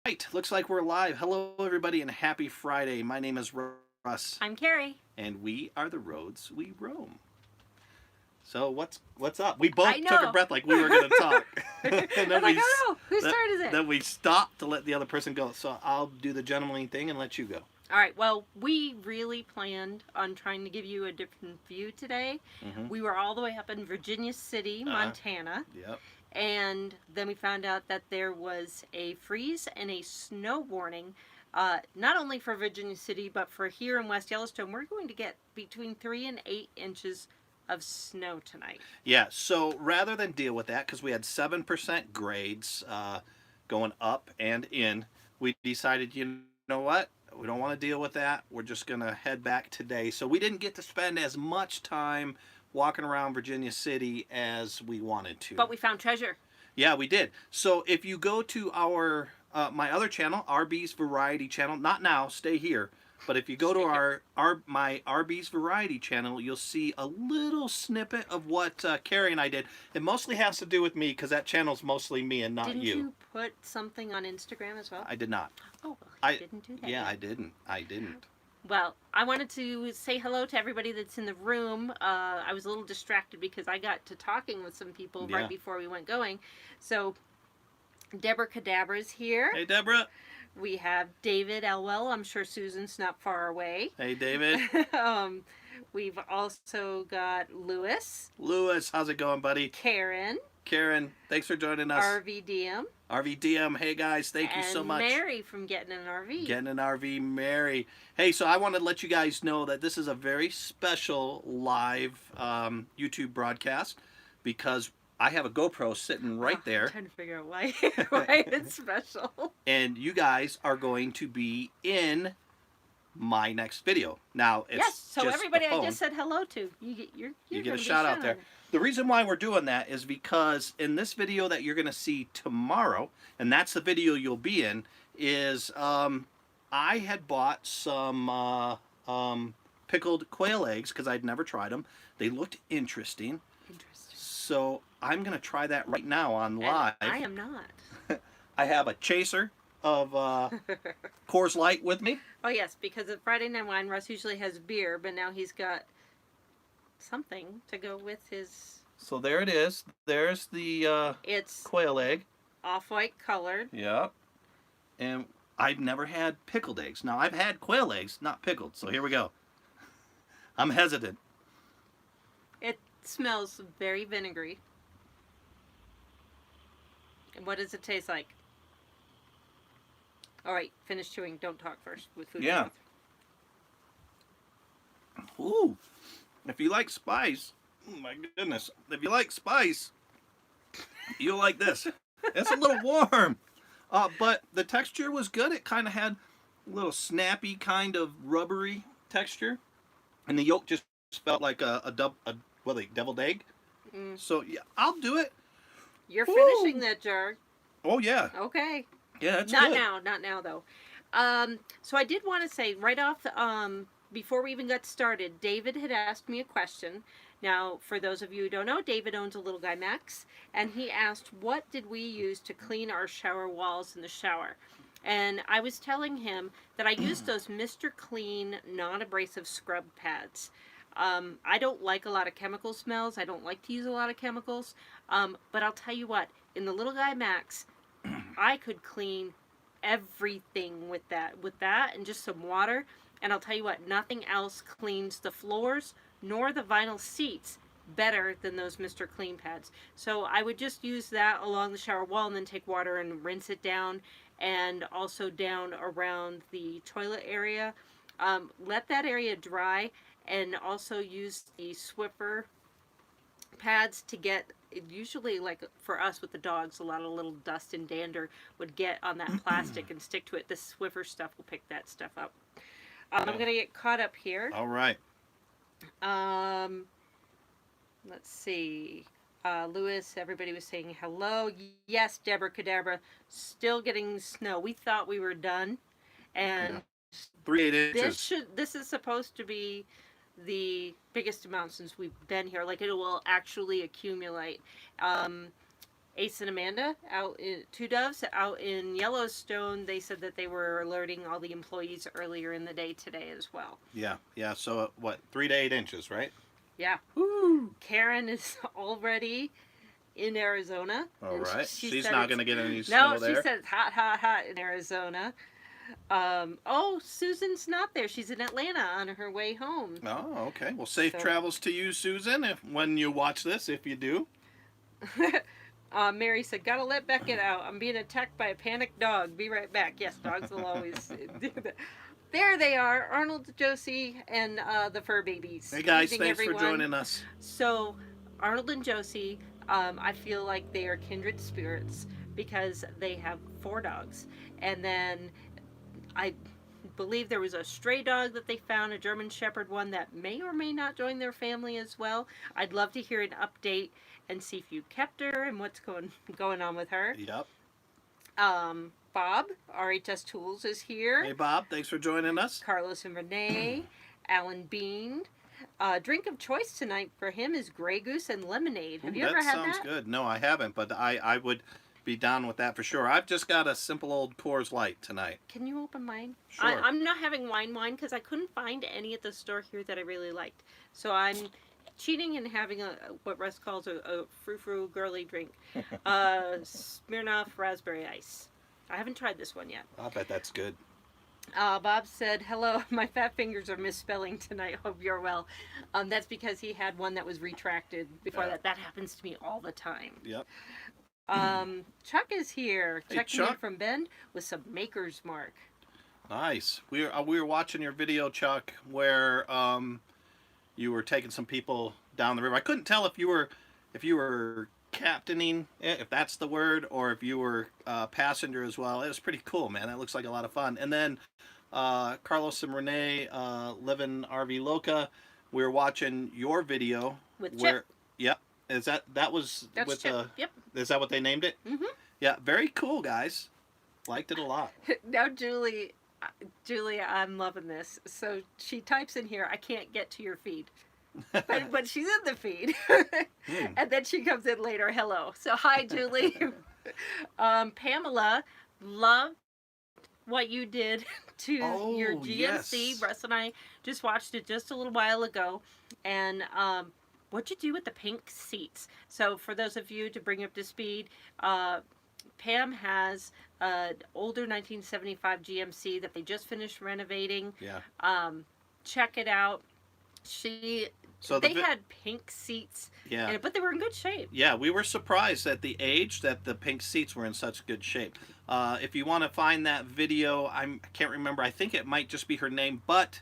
Right, looks like we're live. Hello, everybody, and happy Friday. My name is Russ, I'm Kerry. and we are the roads we roam. So what's up? We I both took a know. breath like we were going to talk, I and was like, oh no, whose then, turn is it? then we stopped to let the other person go. So I'll do the gentlemanly thing and let you go. All right, well, we really planned on trying to give you a different view today. Mm-hmm. We were all the way up in Virginia City, Montana, Yep. and then we found out that there was a freeze and a snow warning, not only for Virginia City, but for here in West Yellowstone. We're going to get between 3 and 8 inches of snow tonight. Yeah. So rather than deal with that, because we had 7% grades going up and in, we decided, you know what? We don't want to deal with that. We're just going to head back today. So we didn't get to spend as much time walking around Virginia City as we wanted to. But we found treasure. Yeah, we did. So if you go to our my other channel, RB's Variety channel, not now, stay here. But if you go to my RB's Variety channel, you'll see a little snippet of what Carrie and I did. It mostly has to do with me because that channel's mostly me and not Didn't you. you put something on Instagram as well? I did not. Oh, well, I didn't do that. Yeah, yet. I didn't. I didn't. Well, I wanted to say hello to everybody that's in the room. I was a little distracted because I got to talking with some people Yeah. right before we went going. So, Deborah Cadabra's here. Hey, Deborah. We have David Elwell. I'm sure Susan's not far away. Hey, David. We've also got Lewis. Lewis, how's it going, buddy? Karen. Karen, thanks for joining us. RVDM. RVDM, hey guys, thank you so much. And Mary from Getting an RV. Getting an RV, Mary. Hey, so I want to let you guys know that this is a very special live YouTube broadcast because I have a GoPro sitting right there. I'm trying to figure out why it's special. And you guys are going to be in my next video. Now, it's yes, so just everybody the phone. I just said hello to, you get a shout out there. The reason why we're doing that is because in this video that you're going to see tomorrow, and that's the video you'll be in, is I had bought some pickled quail eggs because I'd never tried them. They looked interesting. So I'm going to try that right now on live. And I am not. I have a chaser of Coors Light with me. Oh, yes, because at Friday Night Wine, Russ usually has beer, but now he's got something to go with his... So there it is. There's the it's quail egg. Off-white colored. Yep. And I've never had pickled eggs. Now, I've had quail eggs, not pickled. So here we go. I'm hesitant. It smells very vinegary. And what does it taste like? All right, finish chewing. Don't talk first with food. Yeah. Ooh. If you like spice, oh my goodness. If you like spice, you'll like this. It's a little warm. But the texture was good. It kind of had a little snappy kind of rubbery texture. And the yolk just felt like a deviled egg. Mm. So, yeah, I'll do it. You're finishing that jar. Oh, yeah. Okay. Yeah, that's not good. Not now, though. So I did want to say right off, before we even got started, David had asked me a question. Now, for those of you who don't know, David owns a Little Guy Max, and he asked, what did we use to clean our shower walls in the shower? And I was telling him that I used those Mr. Clean non-abrasive scrub pads. I don't like a lot of chemical smells. I don't like to use a lot of chemicals. But I'll tell you what, in the Little Guy Max, I could clean everything with that and just some water. And I'll tell you what, nothing else cleans the floors nor the vinyl seats better than those Mr. Clean pads. So I would just use that along the shower wall and then take water and rinse it down, and also down around the toilet area. Let that area dry, and also use the Swiffer pads to get, usually like for us with the dogs, a lot of little dust and dander would get on that plastic and stick to it. The Swiffer stuff will pick that stuff up. I'm going to get caught up here. All right. Let's see. Lewis, everybody was saying hello. Yes, Deborah Cadabra, still getting snow. We thought we were done. And 3 inches. This is supposed to be the biggest amount since we've been here. Like, it will actually accumulate. Ace and Amanda out in Two Doves out in Yellowstone. They said that they were alerting all the employees earlier in the day today as well. Yeah, yeah. So what? 3 to 8 inches, right? Yeah. Woo! Karen is already in Arizona. All And right. she She's said not it's, going to get any no, snow she there. said it's hot, hot, hot in Arizona. Oh, Susan's not there. She's in Atlanta on her way home. Oh, okay. Well, safe So, travels to you, Susan. If when you watch this, if you do. Mary said, "Gotta let Beckett out. I'm being attacked by a panicked dog. Be right back." Yes, dogs will always do that. There they are, Arnold, Josie, and the fur babies. Hey guys, Evening, thanks everyone. for joining us. So, Arnold and Josie, I feel like they are kindred spirits because they have 4 dogs. And then I believe there was a stray dog that they found, a German Shepherd one that may or may not join their family as well. I'd love to hear an update and see if you kept her and what's going on with her. Yep. Bob, RHS Tools, is here. Hey Bob, thanks for joining us. Carlos and Renee, Alan Bean. Drink of choice tonight for him is Grey Goose and lemonade. Have you ever had that? That sounds good. No, I haven't, but I would be down with that for sure. I've just got a simple old Coors Light tonight. Can you open mine? Sure. I'm not having wine because I couldn't find any at the store here that I really liked. So I'm cheating and having what Russ calls a frou-frou girly drink. Smirnoff raspberry ice. I haven't tried this one yet. I bet that's good. Bob said, "Hello, my fat fingers are misspelling tonight. Hope you're well." That's because he had one that was retracted before that. That happens to me all the time. Yep. Chuck is here, Hey, checking in Chuck. from Bend with some Maker's Mark. Nice. We were watching your video, Chuck, where you were taking some people down the river. I couldn't tell if you were captaining it, if that's the word, or if you were passenger as well. It was pretty cool, man. That looks like a lot of fun. And then Carlos and Renee live in RV Loca. We were watching your video With where, Chip. Yep. Is that was That's with Chip. Yep. Is that what they named it? Mm-hmm. Yeah. Very cool, guys. Liked it a lot. Now, Julie, I'm loving this. So she types in here, "I can't get to your feed." But she's in the feed. And then she comes in later, "Hello." So hi, Julie. Pamela, loved what you did to your GMC. Yes. Russ and I just watched it just a little while ago. And what'd you do with the pink seats? So for those of you to bring up to speed, Pam has an older 1975 GMC that they just finished renovating. Yeah. Check it out. They had pink seats, Yeah. but they were in good shape. Yeah, we were surprised at the age that the pink seats were in such good shape. If you want to find that video, I can't remember. I think it might just be her name, but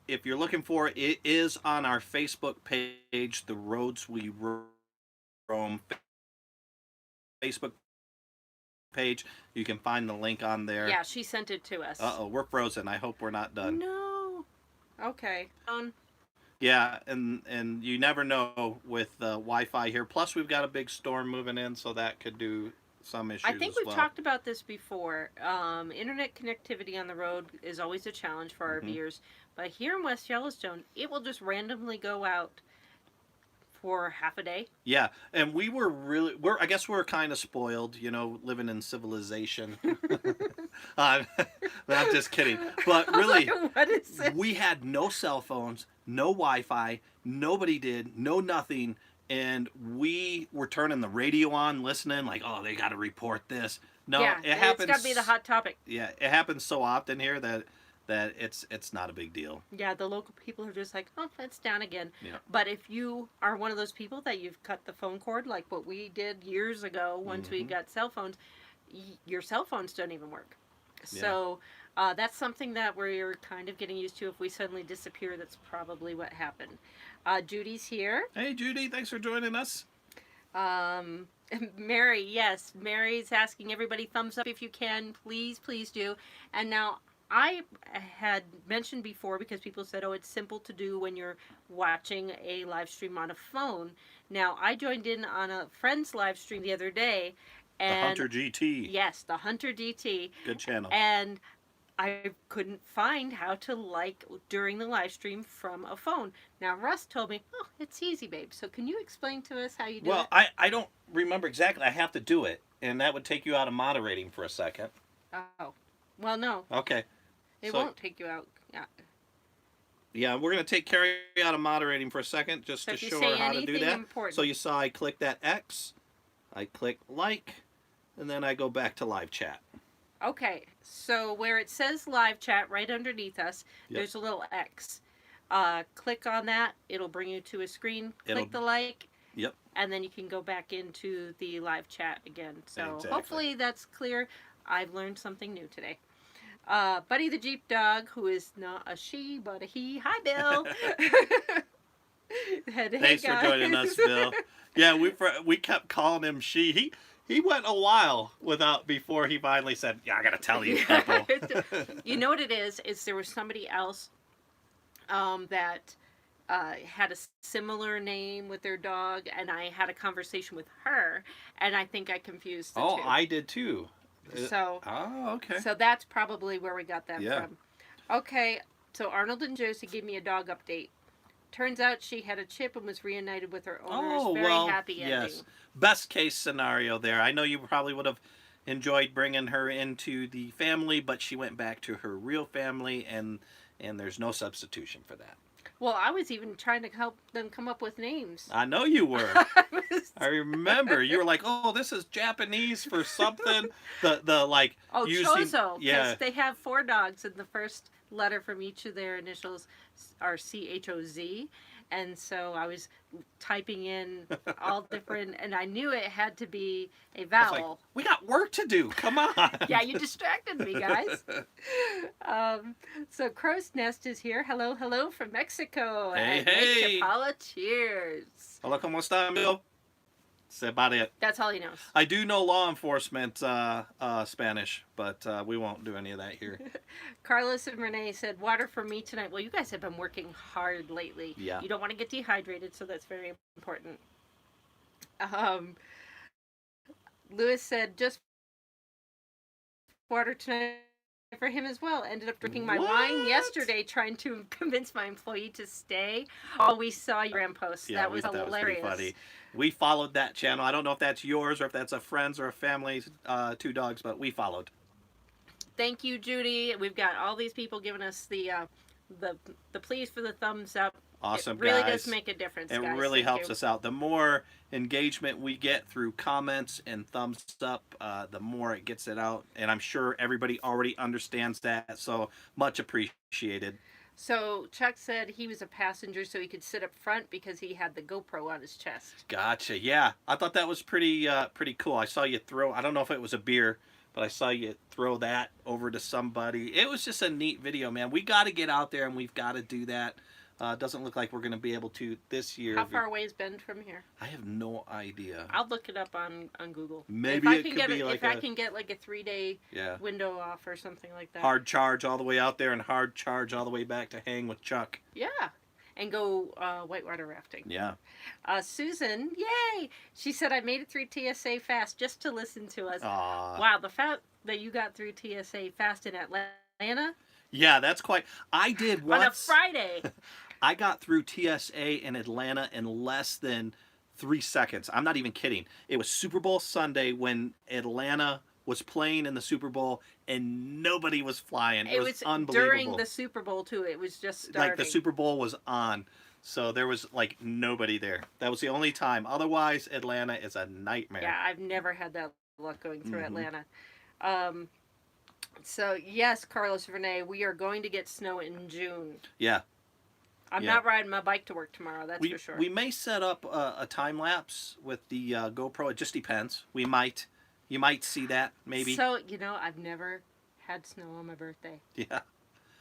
if you're looking for it, it is on our Facebook page, The Roads We Roam Facebook page. You can find the link on there. Yeah, she sent it to us. Uh-oh, we're frozen. I hope we're not done. No. Okay. Yeah, and you never know with Wi-Fi here. Plus, we've got a big storm moving in, so that could do some issues. I think as we've well. talked about this before. Internet connectivity on the road is always a challenge for RVers. But here in West Yellowstone, it will just randomly go out for half a day. Yeah, and I guess we're kind of spoiled, living in civilization. I'm just kidding. But really, What is it? we had no cell phones, no Wi-Fi, nobody did, no nothing, and we were turning the radio on, listening, like, oh, they got to report this. No, Yeah, it happens. it's got to be the hot topic. Yeah, it happens so often here that it's not a big deal. Yeah, the local people are just like, oh, it's down again. Yeah. But if you are one of those people that you've cut the phone cord, like what we did years ago, once we got cell phones, your cell phones don't even work. Yeah. So that's something that we're kind of getting used to. If we suddenly disappear, that's probably what happened. Judy's here. Hey, Judy, thanks for joining us. Mary, yes, Mary's asking everybody thumbs up if you can. Please, please do. And now, I had mentioned before, because people said, oh, it's simple to do when you're watching a live stream on a phone. Now, I joined in on a friend's live stream the other day. And The Hunter GT. yes, the Hunter GT. Good channel. And I couldn't find how to like during the live stream from a phone. Now Russ told me, "Oh, it's easy, babe." So can you explain to us how you do Well, it? I don't remember exactly. I have to do it, and that would take you out of moderating for a second. Oh, well, no, Okay. it So won't take you out. Yeah. yeah, we're gonna take Carrie out of moderating for a second just So to if you show say her how to do anything that. So important, you saw I click that X, I click like, and then I go back to live chat. okay. So where it says live chat right underneath us, Yep. there's a little X. Click on that. It'll bring you to a screen. It'll. Click the like, Yep. and then you can go back into the live chat again. So Exactly. hopefully that's clear. I've learned something new today. Buddy the Jeep Dog, who is not a she but a he. Hi, Bill. Hey, Thanks for joining us, Bill. Yeah, we kept calling him she. He went a while without before he finally said, "Yeah, I gotta tell you, Peppo." You know what it is? Is there was somebody else that had a similar name with their dog, and I had a conversation with her, and I think I confused the Oh, two. I did too. So, Oh, okay. so that's probably where we got that Yeah. from. Okay, so Arnold and Josie gave me a dog update. Turns out she had a chip and was reunited with her owners. Oh, Very well, happy ending. yes. Best case scenario there. I know you probably would have enjoyed bringing her into the family, but she went back to her real family, and there's no substitution for that. Well, I was even trying to help them come up with names. I know you were. I remember you were like, "Oh, this is Japanese for something." The like Oh, using, Chozo. yeah. Because they have 4 dogs, and the first letter from each of their initials are CHOZ. And so I was typing in all different, and I knew it had to be a I was vowel. like, we got work to do. Come on. Yeah, you distracted me, guys. So Crow's Nest is here. Hello, hello from Mexico. Hey, And Nick hey. Chapala, cheers. Hola, ¿cómo está, amigo? That's about it. That's all he knows. I do know law enforcement Spanish, but we won't do any of that here. Carlos and Renee said, water for me tonight. Well, you guys have been working hard lately. Yeah. You don't want to get dehydrated, so that's very important. Lewis said, just water tonight for him as well. Ended up drinking my wine What? yesterday, trying to convince my employee to stay. Oh, we saw your grand post. Yeah, that was that hilarious. was pretty funny. We followed that channel. I don't know if that's yours or if that's a friend's or a family's 2 dogs, but we followed. Thank you, Judy. We've got all these people giving us the pleas for the thumbs up. Awesome, it really guys. does make a difference, It guys. really Thank helps you. us out. The more engagement we get through comments and thumbs up, the more it gets it out. And I'm sure everybody already understands that. So much appreciated. So Chuck said he was a passenger, so he could sit up front because he had the GoPro on his chest. Gotcha. Yeah, I thought that was pretty cool. I saw you throw. I don't know if it was a beer, but I saw you throw that over to somebody. It was just a neat video, man. We got to get out there and we've got to do that. Doesn't look like we're going to be able to this year. How far away is Bend from here? I have no idea. I'll look it up on Google. Maybe if I it can could get be like if I can get like a 3-day window off or something like that. Hard charge all the way out there and hard charge all the way back to hang with Chuck. Yeah, and go whitewater rafting. Yeah. Susan, yay! She said I made it through TSA fast just to listen to us. Aww. Wow, the fact that you got through TSA fast in Atlanta. Yeah, that's quite. I did once. On a Friday. I got through TSA in Atlanta in less than 3 seconds. I'm not even kidding. It was Super Bowl Sunday when Atlanta was playing in the Super Bowl and nobody was flying. It was unbelievable. During the Super Bowl too. It was just starting. Like the Super Bowl was on. So there was like nobody there. That was the only time. Otherwise, Atlanta is a nightmare. Yeah, I've never had that luck going through Atlanta. So yes, Carlos Renee, we are going to get snow in June. Yeah. I'm not riding my bike to work tomorrow, that's for sure. We may set up a time lapse with the GoPro. It just depends. You might see that, maybe. So, I've never had snow on my birthday. Yeah.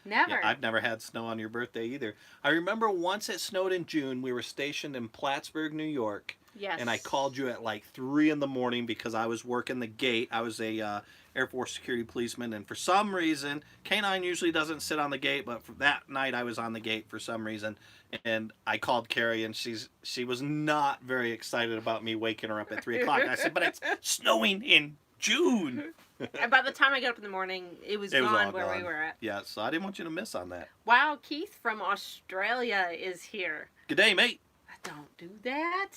Never. Yeah, I've never had snow on your birthday either. I remember once it snowed in June. We were stationed in Plattsburgh, New York. Yes. And I called you at like 3 in the morning because I was working the gate. I was a Air Force security policeman, and for some reason, K9 usually doesn't sit on the gate, but for that night I was on the gate for some reason, and I called Carrie, and she was not very excited about me waking her up at 3 o'clock. And I said, but it's snowing in June. And by the time I got up in the morning, it was It was all gone where we gone. were at. Yeah, so I didn't want you to miss on that. Wow, Keith from Australia is here. Good day, mate. Don't do that.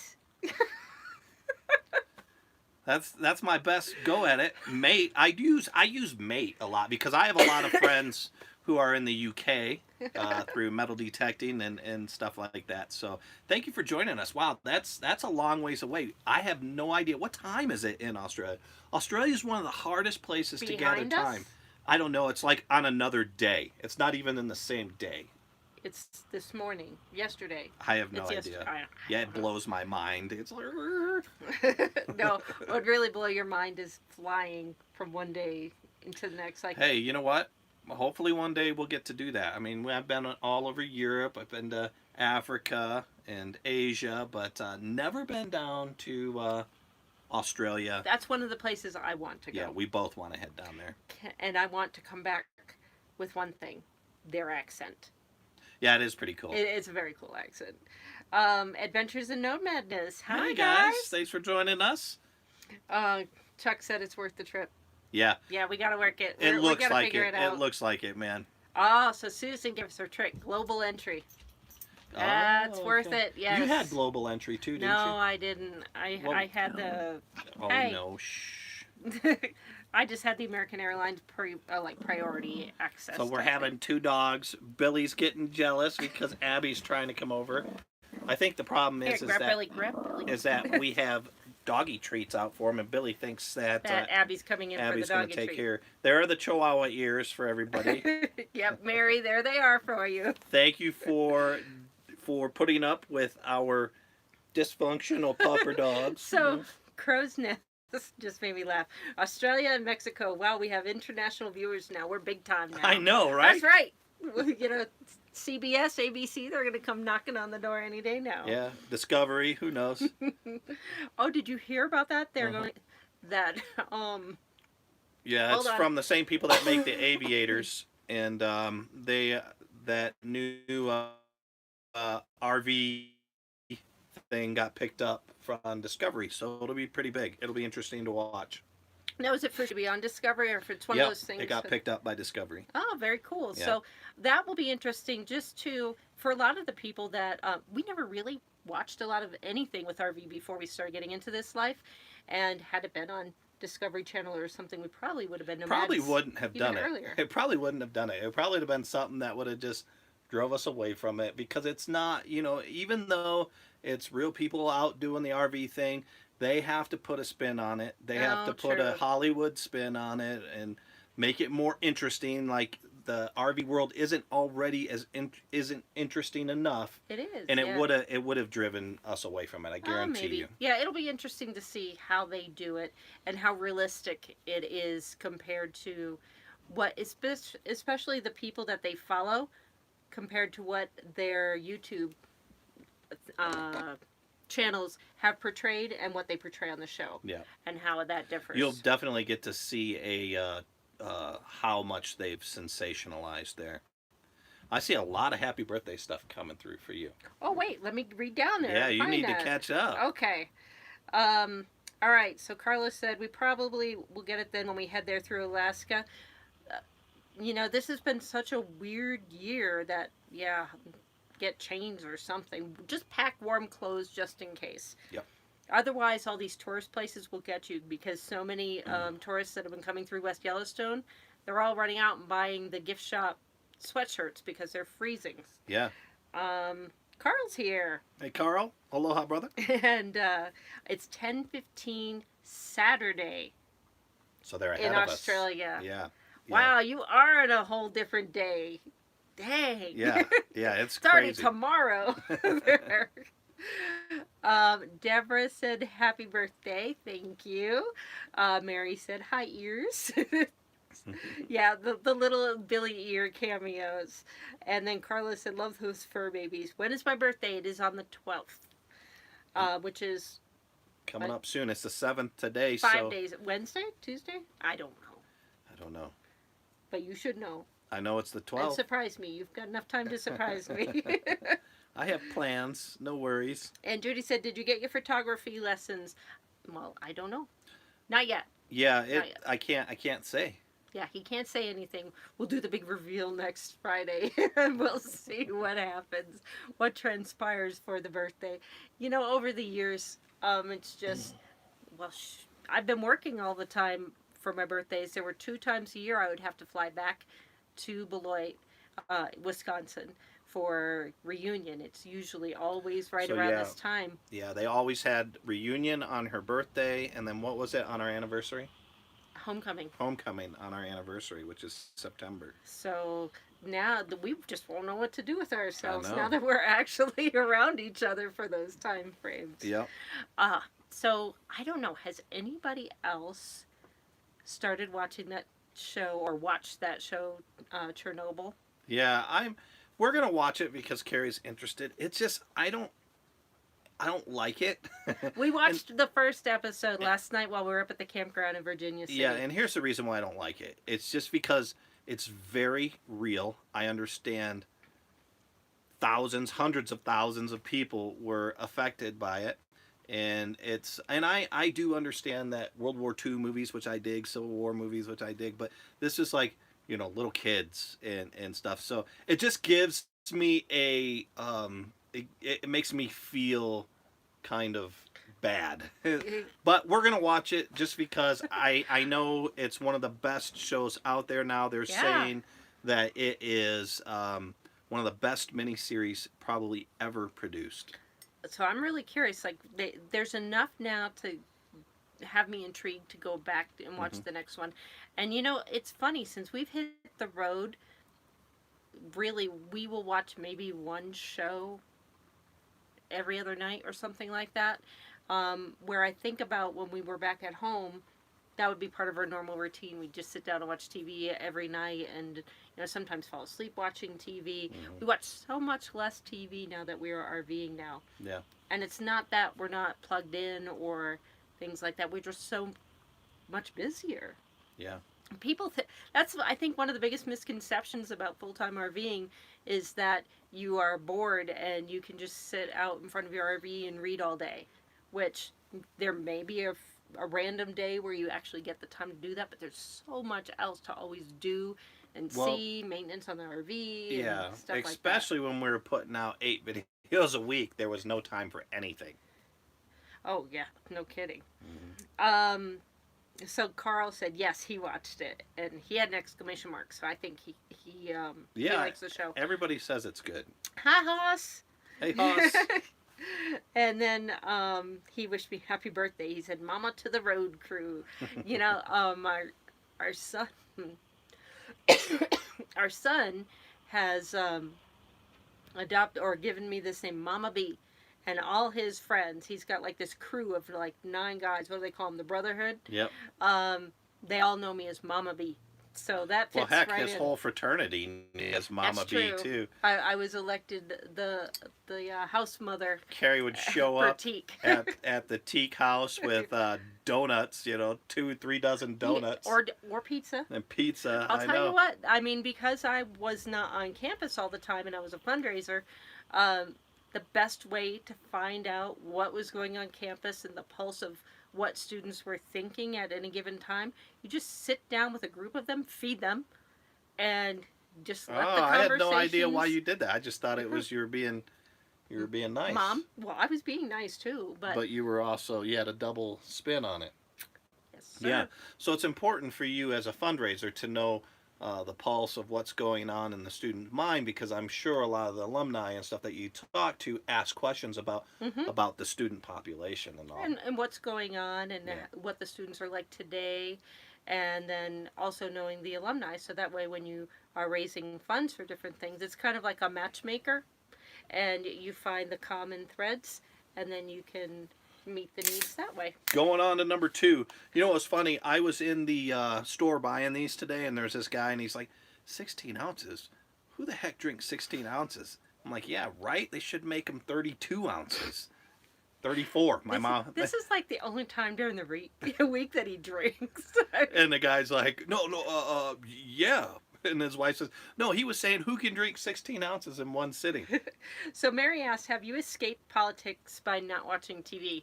That's my best go at it, mate. I use mate a lot because I have a lot of friends who are in the UK through metal detecting and stuff like that. So thank you for joining us. Wow, that's a long ways away. I have no idea what time is it in Australia. Australia is one of the hardest places to gather Behind us? time. I don't know. It's like on another day. It's not even in the same day. It's this morning, yesterday. I have no It's idea. yesterday. Yeah, it blows my mind. It's like, No, what would really blow your mind is flying from one day into the next. Like, hey, you know what? Hopefully one day we'll get to do that. I mean, I've been all over Europe. I've been to Africa and Asia, but never been down to Australia. that's one of the places I want to go. Yeah, we both want to head down there. And I want to come back with one thing: their accent. Yeah, it is pretty cool. It's a very cool accent. Adventures in Node Madness. Hi, Hey guys, thanks for joining us. Chuck said it's worth the trip. Yeah, Yeah, we gotta work it. it We looks gotta like figure it. it out. It looks like it, man. Oh, so Susan gives her trick: global entry. That's Oh, worth okay. it. Yes. You had global entry too, didn't No, you? I didn't. I had the. Oh Hey. no, shh. I just had the American Airlines priority access. So we're type having thing. 2 dogs. Billy's getting jealous because Abby's trying to come over. I think the problem Here, is grab that Billy, grab Billy. is that we have doggy treats out for him, and Billy thinks that, that Abby's coming in Abby's for the going dog to take treat. care. There are the Chihuahua ears for everybody. Yep, Mary, there they are for you. Thank you for putting up with our dysfunctional pupper dogs. So, Crow's Nest just made me laugh. Australia and Mexico. Wow, we have international viewers now. We're big time now. I know, right? That's right. You know, CBS, ABC, they're going to come knocking on the door any day now. Yeah, Discovery. Who knows? Oh, did you hear about that? They're Uh-huh. going that Yeah, Hold it's on. from the same people that make the Aviators, and they that new RV thing got picked up from Discovery, so it'll be pretty big. It'll be interesting to watch. now is it for to be on Discovery or if it's one Yep, of those things? it got picked up by Discovery. Oh, very cool. Yeah. So that will be interesting just to, for a lot of the people that, we never really watched a lot of anything with RV before we started getting into this life. And had it been on Discovery Channel or something, we probably would have been nomads. Probably wouldn't have even done it. earlier. It probably wouldn't have done it. It probably would have been something that would have just drove us away from it, because it's not, even though it's real people out doing the RV thing, they have to put a spin on it. They have to put a true. Hollywood spin on it and make it more interesting. Like, the RV world isn't already isn't interesting enough, It is. and yeah. it would have driven us away from it. I guarantee maybe. you. Yeah, it'll be interesting to see how they do it and how realistic it is compared to what, especially the people that they follow, compared to what their YouTube channels have portrayed and what they portray on the show. Yeah. And how that differs. You'll definitely get to see how much they've sensationalized there. I see a lot of happy birthday stuff coming through for you. Oh wait, let me read down there. Yeah, and you find need to that. catch up. Okay. All right. So Carlos said we probably will get it then when we head there through Alaska. This has been such a weird year that get chains or something. Just pack warm clothes just in case. Yep. Otherwise, all these tourist places will get you because so many tourists that have been coming through West Yellowstone, they're all running out and buying the gift shop sweatshirts because they're freezing. Yeah. Carl's here. Hey, Carl. Aloha, brother. And it's 10:15 Saturday So they're ahead in of Australia. us. Yeah. Wow, you are in a whole different day. Dang. Yeah. Yeah. It's Starting crazy. tomorrow. Deborah said happy birthday. Thank you. Mary said hi ears. Yeah, the little Billy ear cameos. And then Carlos said love those fur babies. When is my birthday? It is on the 12th. Which is Coming up soon. It's the 7th today. 5 days. Wednesday? Tuesday? I don't know. I don't know. But you should know. I know it's the And 12th. surprise me. You've got enough time to surprise me. I have plans. No worries. And Judy said, did you get your photography lessons? Well, I don't know. Not yet. Yeah, Not yet. I can't say. Yeah, he can't say anything. We'll do the big reveal next Friday, and we'll see what happens, what transpires for the birthday. Over the years, it's just well, I've been working all the time for my birthdays. There were 2 times a year I would have to fly back to Beloit, Wisconsin, for reunion. It's usually always right So around yeah, this time. yeah, they always had reunion on her birthday, and then what was it on our anniversary? Homecoming. Homecoming on our anniversary, which is September. So now we just won't know what to do with I ourselves now know. that we're actually around each other for those time frames. Yep. So I don't know. Has anybody else started watching that show or watched that show, Chernobyl? Yeah, we're gonna watch it because Carrie's interested. It's just I don't like it. We and watched the first episode last night while we were up at the campground in Virginia City. yeah, and here's the reason why I don't like it. It's just because it's very real. I understand thousands, hundreds of thousands of people were affected by it. And I do understand that World War II movies, which I dig, Civil War movies, which I dig, but this is like, little kids and stuff. So it just gives me it makes me feel kind of bad. But we're gonna watch it just because I know it's one of the best shows out there now. They're Yeah. saying that it is one of the best miniseries probably ever produced. So I'm really curious. Like, there's enough now to have me intrigued to go back and watch Mhm. the next one. And it's funny, since we've hit the road, really, we will watch maybe one show every other night or something like that. Where I think about when we were back at home, that would be part of our normal routine. We'd just sit down and watch TV every night, and sometimes fall asleep watching TV. Mhm. We watch so much less TV now that we are RVing now. Yeah. And it's not that we're not plugged in or things like that. We're just so much busier. Yeah. That's, I think, one of the biggest misconceptions about full-time RVing is that you are bored and you can just sit out in front of your RV and read all day, which there may be a random day where you actually get the time to do that, but there's so much else to always do and Well, see, maintenance on the RV yeah, and stuff like that. especially when we were putting out 8 videos a week, there was no time for anything. Oh yeah, no kidding. Mhm. So Carl said yes, he watched it, and he had an exclamation mark. So I think he Yeah, likes the show. everybody says it's good. Hi, Hoss. Hey, Hoss. And then he wished me happy birthday. He said, "Mama to the road crew." Our son, our son has adopted or given me this name, Mama B. And all his friends, he's got like this crew of like 9 guys. What do they call them? The Brotherhood. Yep. They all know me as Mama B. So that fits Well, heck, right his in. whole fraternity is Mama That's B true. too. I was elected the house mother Carrie would show for up Teak. at the teak house with donuts, 2-3 dozen donuts or pizza. and pizza. I'll I tell know. you what. I mean, because I was not on campus all the time and I was a fundraiser, the best way to find out what was going on campus and the pulse of what students were thinking at any given time, you just sit down with a group of them, feed them, and just let the I had conversations. no idea why you did that. I just thought it was you were being nice. Mom, well, I was being nice too, but you were also, you had a double spin on it. yes, sir. Yeah. So it's important for you as a fundraiser to know the pulse of what's going on in the student mind, because I'm sure a lot of the alumni and stuff that you talk to ask questions about the student population and all. And what's going on and Yeah. what the students are like today, and then also knowing the alumni, so that way when you are raising funds for different things, it's kind of like a matchmaker, and you find the common threads, and then you can meet the needs that way. Going on to number 2. You know what was funny? I was in the store buying these today, and there's this guy, and he's like, 16 ounces? Who the heck drinks 16 ounces? I'm like, yeah, right? They should make them 32 ounces. 34. My mom. This is like the only time during the week that he drinks. And the guy's like, no, yeah. And his wife says, no, he was saying who can drink 16 ounces in one sitting? So Mary asked, have you escaped politics by not watching TV?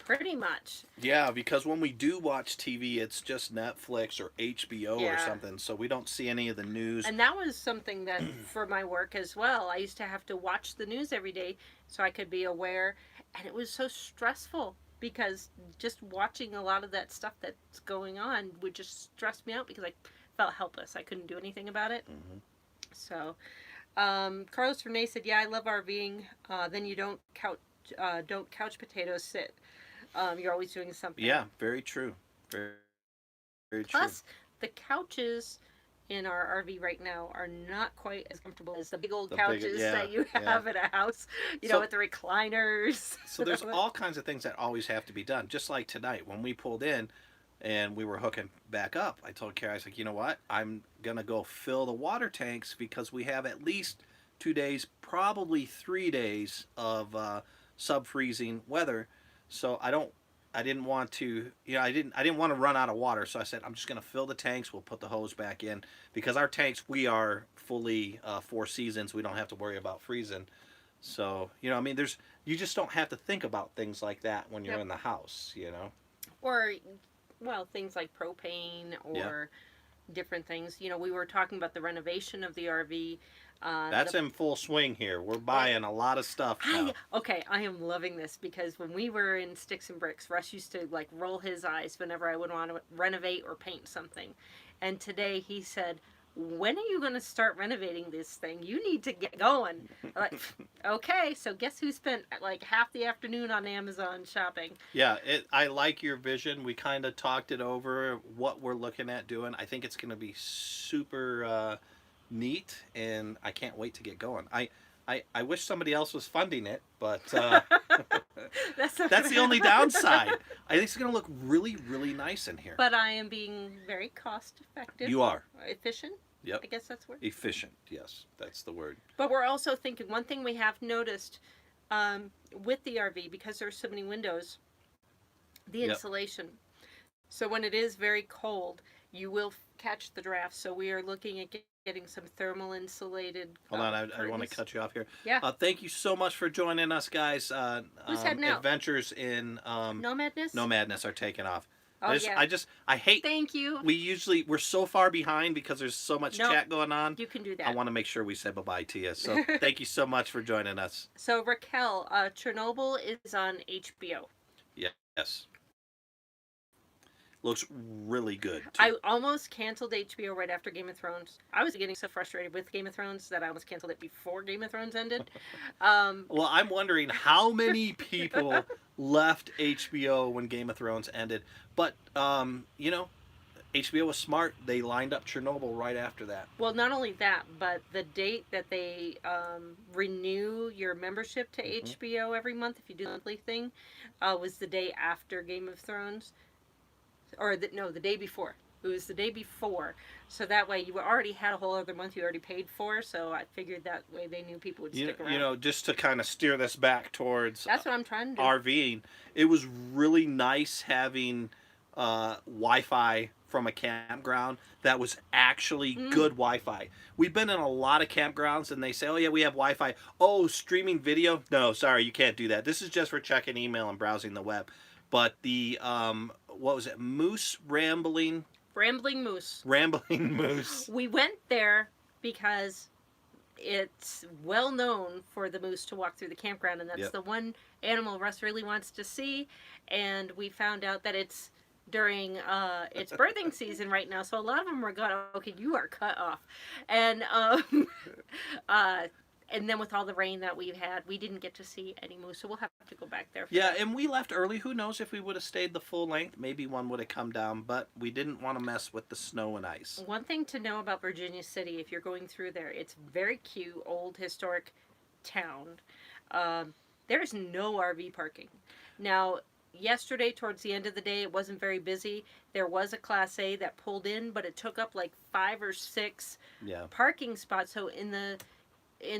Pretty much. Yeah, because when we do watch TV, it's just Netflix or HBO or Yeah. something, so we don't see any of the news. And that was something that for my work as well. I used to have to watch the news every day so I could be aware, and it was so stressful because just watching a lot of that stuff that's going on would just stress me out because I felt helpless. I couldn't do anything about it. Hmm. So, Carlos Renee said, "Yeah, I love RVing. Then you don't couch potatoes sit. You're always doing something." Yeah, very true. Very, very true. Plus, the couches in our RV right now are not quite as comfortable as the big old The couches yeah, that you yeah. have at a house, you So- know, with the recliners. So there's all kinds of things that always have to be done. Just like tonight when we pulled in and we were hooking back up, I told Carrie, I was like, you know what? I'm gonna go fill the water tanks because we have at least 2 days, probably 3 days of sub-freezing weather. So I didn't want to, I didn't want to run out of water. So I said, I'm just gonna fill the tanks. We'll put the hose back in because our tanks, we are fully 4 seasons. We don't have to worry about freezing. So, I mean, you just don't have to think about things like that when you're Yep. in the house. Or, well, things like propane or different things. You know, we were talking about the renovation of the RV. That's in full swing here. We're buying a lot of stuff now. I am loving this because when we were in Sticks and Bricks, Russ used to like roll his eyes whenever I would want to renovate or paint something. And today he said, "When are you going to start renovating this thing? You need to get going." Like, okay, so guess who spent like half the afternoon on Amazon shopping? Yeah, I like your vision. We kind of talked it over, what we're looking at doing. I think it's going to be super neat, and I can't wait to get going. I wish somebody else was funding it, but That's not that's gonna the only happen. downside. I think it's going to look really, really nice in here. But I am being very cost effective. You are. Efficient. Yep. I guess that's the word. Efficient. Yes, that's the word. But we're also thinking one thing we have noticed with the RV, because there's so many windows, the Yep. insulation. So when it is very cold, you will catch the draft. So we are looking at getting some thermal insulated. Hold on, I want to curtains. cut you off here. Yeah. Thank you so much for joining us, guys. Who's heading out? Adventures in No madness. No Madness are taking off. Oh yeah. I hate. Thank you. We're so far behind because there's so much No, chat going on. You can do that. I want to make sure we say bye-bye to you. So thank you so much for joining us. So Raquel, Chernobyl is on HBO. Yes. Looks really good. Too. I almost canceled HBO right after Game of Thrones. I was getting so frustrated with Game of Thrones that I almost canceled it before Game of Thrones ended. Well, I'm wondering how many people left HBO when Game of Thrones ended. But, HBO was smart. They lined up Chernobyl right after that. Well, not only that, but the date that they renew your membership to HBO every month, if you do the monthly thing, was the day after Game of Thrones. Or, the day before. It was the day before. So that way you already had a whole other month you already paid for. So I figured that way they knew people would stick around. Just to kind of steer this back towards That's what I'm trying to do. RVing, it was really nice having Wi-Fi from a campground that was actually good Wi-Fi. We've been in a lot of campgrounds and they say, oh yeah, we have Wi-Fi. Oh, streaming video? No, sorry, you can't do that. This is just for checking email and browsing the web. But the, what was it? Rambling Moose. We went there because it's well known for the moose to walk through the campground, and that's the one animal Russ really wants to see. And we found out that it's during its birthing season right now, so a lot of them are gone. Okay, you are cut off, and then with all the rain that we've had, we didn't get to see any moose, so we'll have to go back there. Yeah, and we left early. Who knows if we would have stayed the full length? Maybe one would have come down, but we didn't want to mess with the snow and ice. One thing to know about Virginia City, if you're going through there, it's very cute, old, historic town. There's no RV parking. Now, yesterday, towards the end of the day, it wasn't very busy. There was a Class A that pulled in, but it took up like 5 or 6 parking spots. So in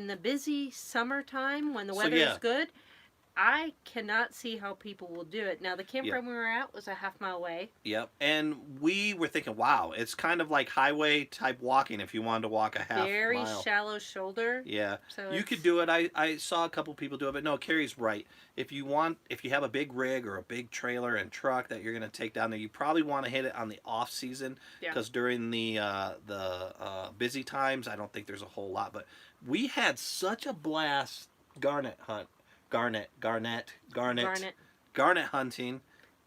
the busy summertime when the weather is good, I cannot see how people will do it. Now, the Yeah. campground we were at was a half-mile away. Yep. And we were thinking, wow, it's kind of like highway type walking if you wanted to walk a half Very mile. shallow shoulder. Yeah. So You it's, could do it. I saw a couple people do it, but no, Carrie's right. If you have a big rig or a big trailer and truck that you're going to take down there, you probably want to hit it on the off season yeah. because during the busy times, I don't think there's a whole lot. But we had such a blast garnet garnet hunting.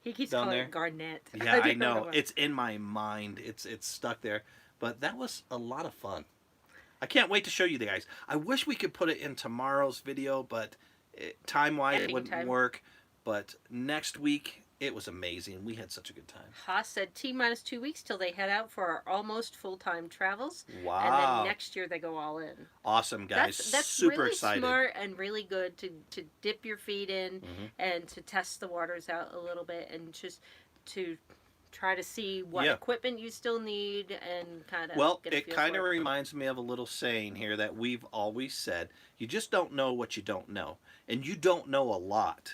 He keeps down calling there. it Garnett. Yeah, I don't know. why. It's in my mind. It's stuck there. But that was a lot of fun. I can't wait to show you the guys. I wish we could put it in tomorrow's video, but time-wise it Editing wouldn't time. work. But next week, it was amazing. We had such a good time. Haas said T-minus 2 weeks till they head out for our almost full-time travels. Wow. And then next year they go all in. Awesome, guys. That's Super really excited. smart and really good to dip your feet in Mhm. and to test the waters out a little bit and just to try to see what Yeah. equipment you still need and kind of Well, get a it feel kind of for it. reminds me of a little saying here that we've always said. You just don't know what you don't know. And you don't know a lot.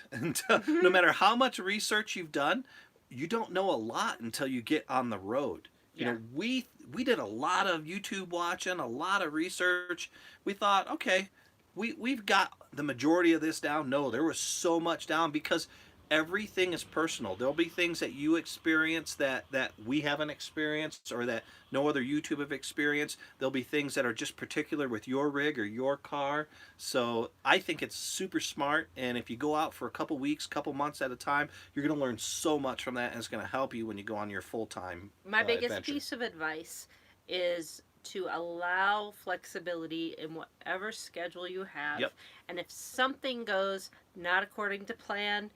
No matter how much research you've done, you don't know a lot until you get on the road. You Yeah. know, we did a lot of YouTube watching, a lot of research. We thought, okay, we've got the majority of this down. No, there was so much down because everything is personal. There'll be things that you experience that we haven't experienced or that no other YouTube have experienced. There'll be things that are just particular with your rig or your car. So I think it's super smart. And if you go out for a couple weeks, couple months at a time, you're going to learn so much from that, and it's going to help you when you go on your full-time My biggest adventure. piece of advice is to allow flexibility in whatever schedule you have. Yep. And if something goes not according to plan,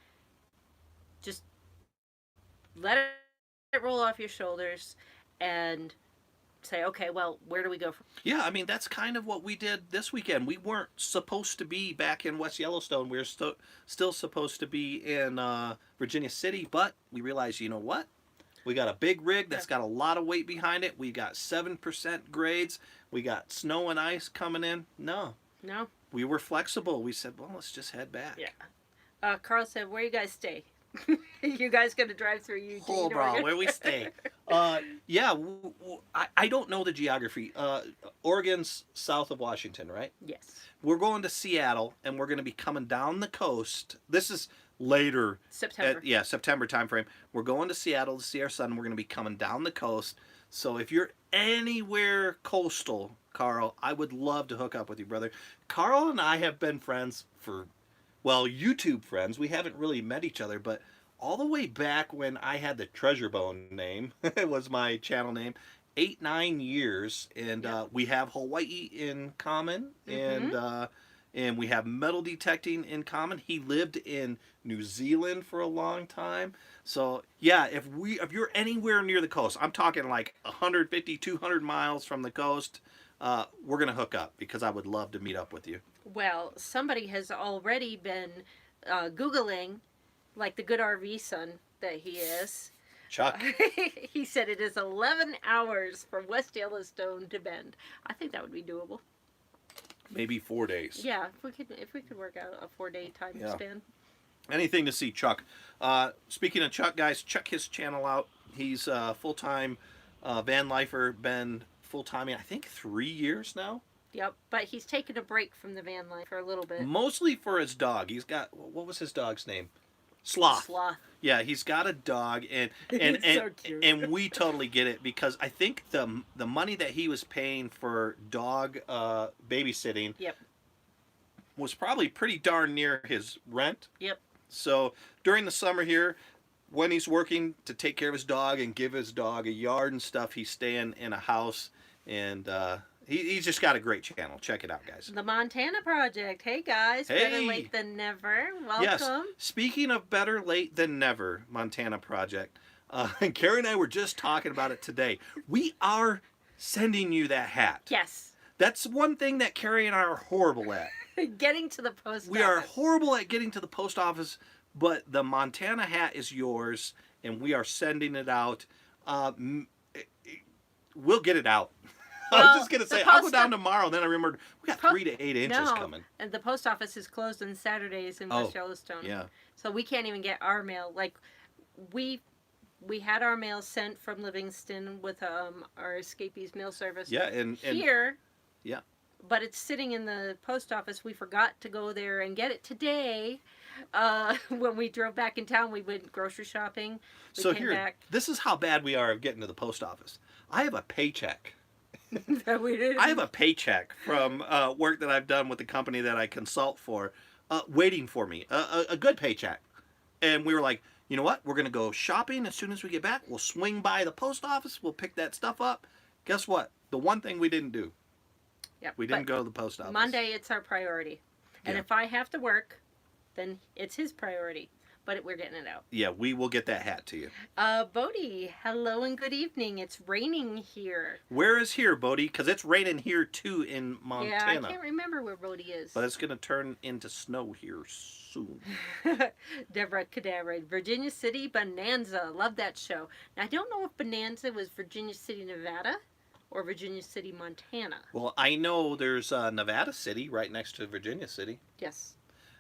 just let it roll off your shoulders and say, okay, well, where do we go from? Yeah, I mean, that's kind of what we did this weekend. We weren't supposed to be back in West Yellowstone. We were still supposed to be in Virginia City, but we realized, you know what? We got a big rig that's got a lot of weight behind it. We got 7% grades. We got snow and ice coming in. No, we were flexible. We said, well, let's just head back. Yeah. Carl said, where you guys stay? You guys gonna drive through Eugene, Oh, bro, Oregon? where we stay. Yeah, I don't know the geography. Oregon's south of Washington, right? Yes. We're going to Seattle, and we're going to be coming down the coast. This is later. September. September timeframe. We're going to Seattle to see our son. We're going to be coming down the coast. So if you're anywhere coastal, Carl, I would love to hook up with you, brother. Carl and I have been friends for, well, YouTube friends. We haven't really met each other, but all the way back when I had the Treasure Bone name, it was my channel name, 8-9 years, and we have Hawaii in common, and we have metal detecting in common. He lived in New Zealand for a long time. So yeah, if you're anywhere near the coast, I'm talking like 150, 200 miles from the coast, we're gonna hook up because I would love to meet up with you. Well, somebody has already been Googling, like the good RV son that he is. Chuck. He said it is 11 hours from West Yellowstone to Bend. I think that would be doable. Maybe 4 days. Yeah, if we could work out a 4-day time span. Anything to see Chuck. Speaking of Chuck, guys, check his channel out. He's full-time van lifer, been full-time, I think 3 years now. Yep, but he's taken a break from the van life for a little bit. Mostly for his dog. He's got, what was his dog's name? Sloth. Sloth. Yeah, he's got a dog, and So cute. and we totally get it because I think the money that he was paying for dog babysitting Yep. was probably pretty darn near his rent. Yep. So during the summer here, when he's working to take care of his dog and give his dog a yard and stuff, he's staying in a house, and he's just got a great channel. Check it out, guys. The Montana Project. Hey guys, better Hey. late than never. Welcome. Yes. Speaking of better late than never, Montana Project. And Carrie and I were just talking about it today. We are sending you that hat. Yes. That's one thing that Carrie and I are horrible at. Getting to the post We are office. horrible at getting to the post office, but the Montana hat is yours, and we are sending it out. We'll get it out. was just gonna the say I'll go post down tomorrow. Then I remembered we got 3 to 8 inches No, coming. and the post office is closed on Saturdays in West Yellowstone. Yeah. So we can't even get our mail. Like we had our mail sent from Livingston with our escapees mail service. Yeah, and Here. Yeah. But it's sitting in the post office. We forgot to go there and get it today. When we drove back in town, we went grocery shopping. We so came here, back. this is how bad we are of getting to the post office. I have a paycheck. That we didn't. I have a paycheck from work that I've done with the company that I consult for, waiting for me. A good paycheck. And we were like, you know what? We're going to go shopping as soon as we get back. We'll swing by the post office. We'll pick that stuff up. Guess what? The one thing we didn't do. Yep, we didn't go to the post office. Monday, it's our priority. And Yeah. if I have to work, then it's his priority. But we're getting it out. Yeah, we will get that hat to you. Bodie, hello and good evening. It's raining here. Where is here, Bodie? Because it's raining here too in Montana. Yeah, I can't remember where Bodie is. But it's going to turn into snow here soon. Deborah Cadabra, Virginia City Bonanza. Love that show. Now, I don't know if Bonanza was Virginia City, Nevada or Virginia City, Montana. Well, I know there's Nevada City right next to Virginia City. Yes.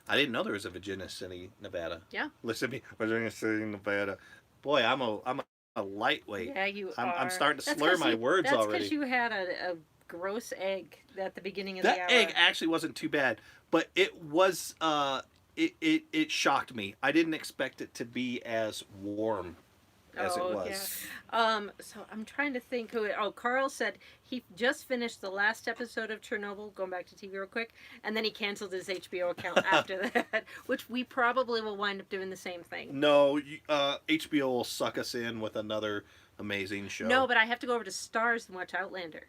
I didn't know there was a Virginia City, Nevada. Yeah. Listen to me, Virginia City, Nevada. Boy, I'm a lightweight. Yeah, you are. I'm starting to That's slur 'cause my words that's already. because you had a gross egg at the beginning of the That hour. egg actually wasn't too bad, but it was it shocked me. I didn't expect it to be as warm as it was. Yeah. So I'm trying to think who. Carl said he just finished the last episode of Chernobyl. Going back to TV real quick, and then he canceled his HBO account after that, which we probably will wind up doing the same thing. No, HBO will suck us in with another amazing show. No, but I have to go over to Stars and watch Outlander.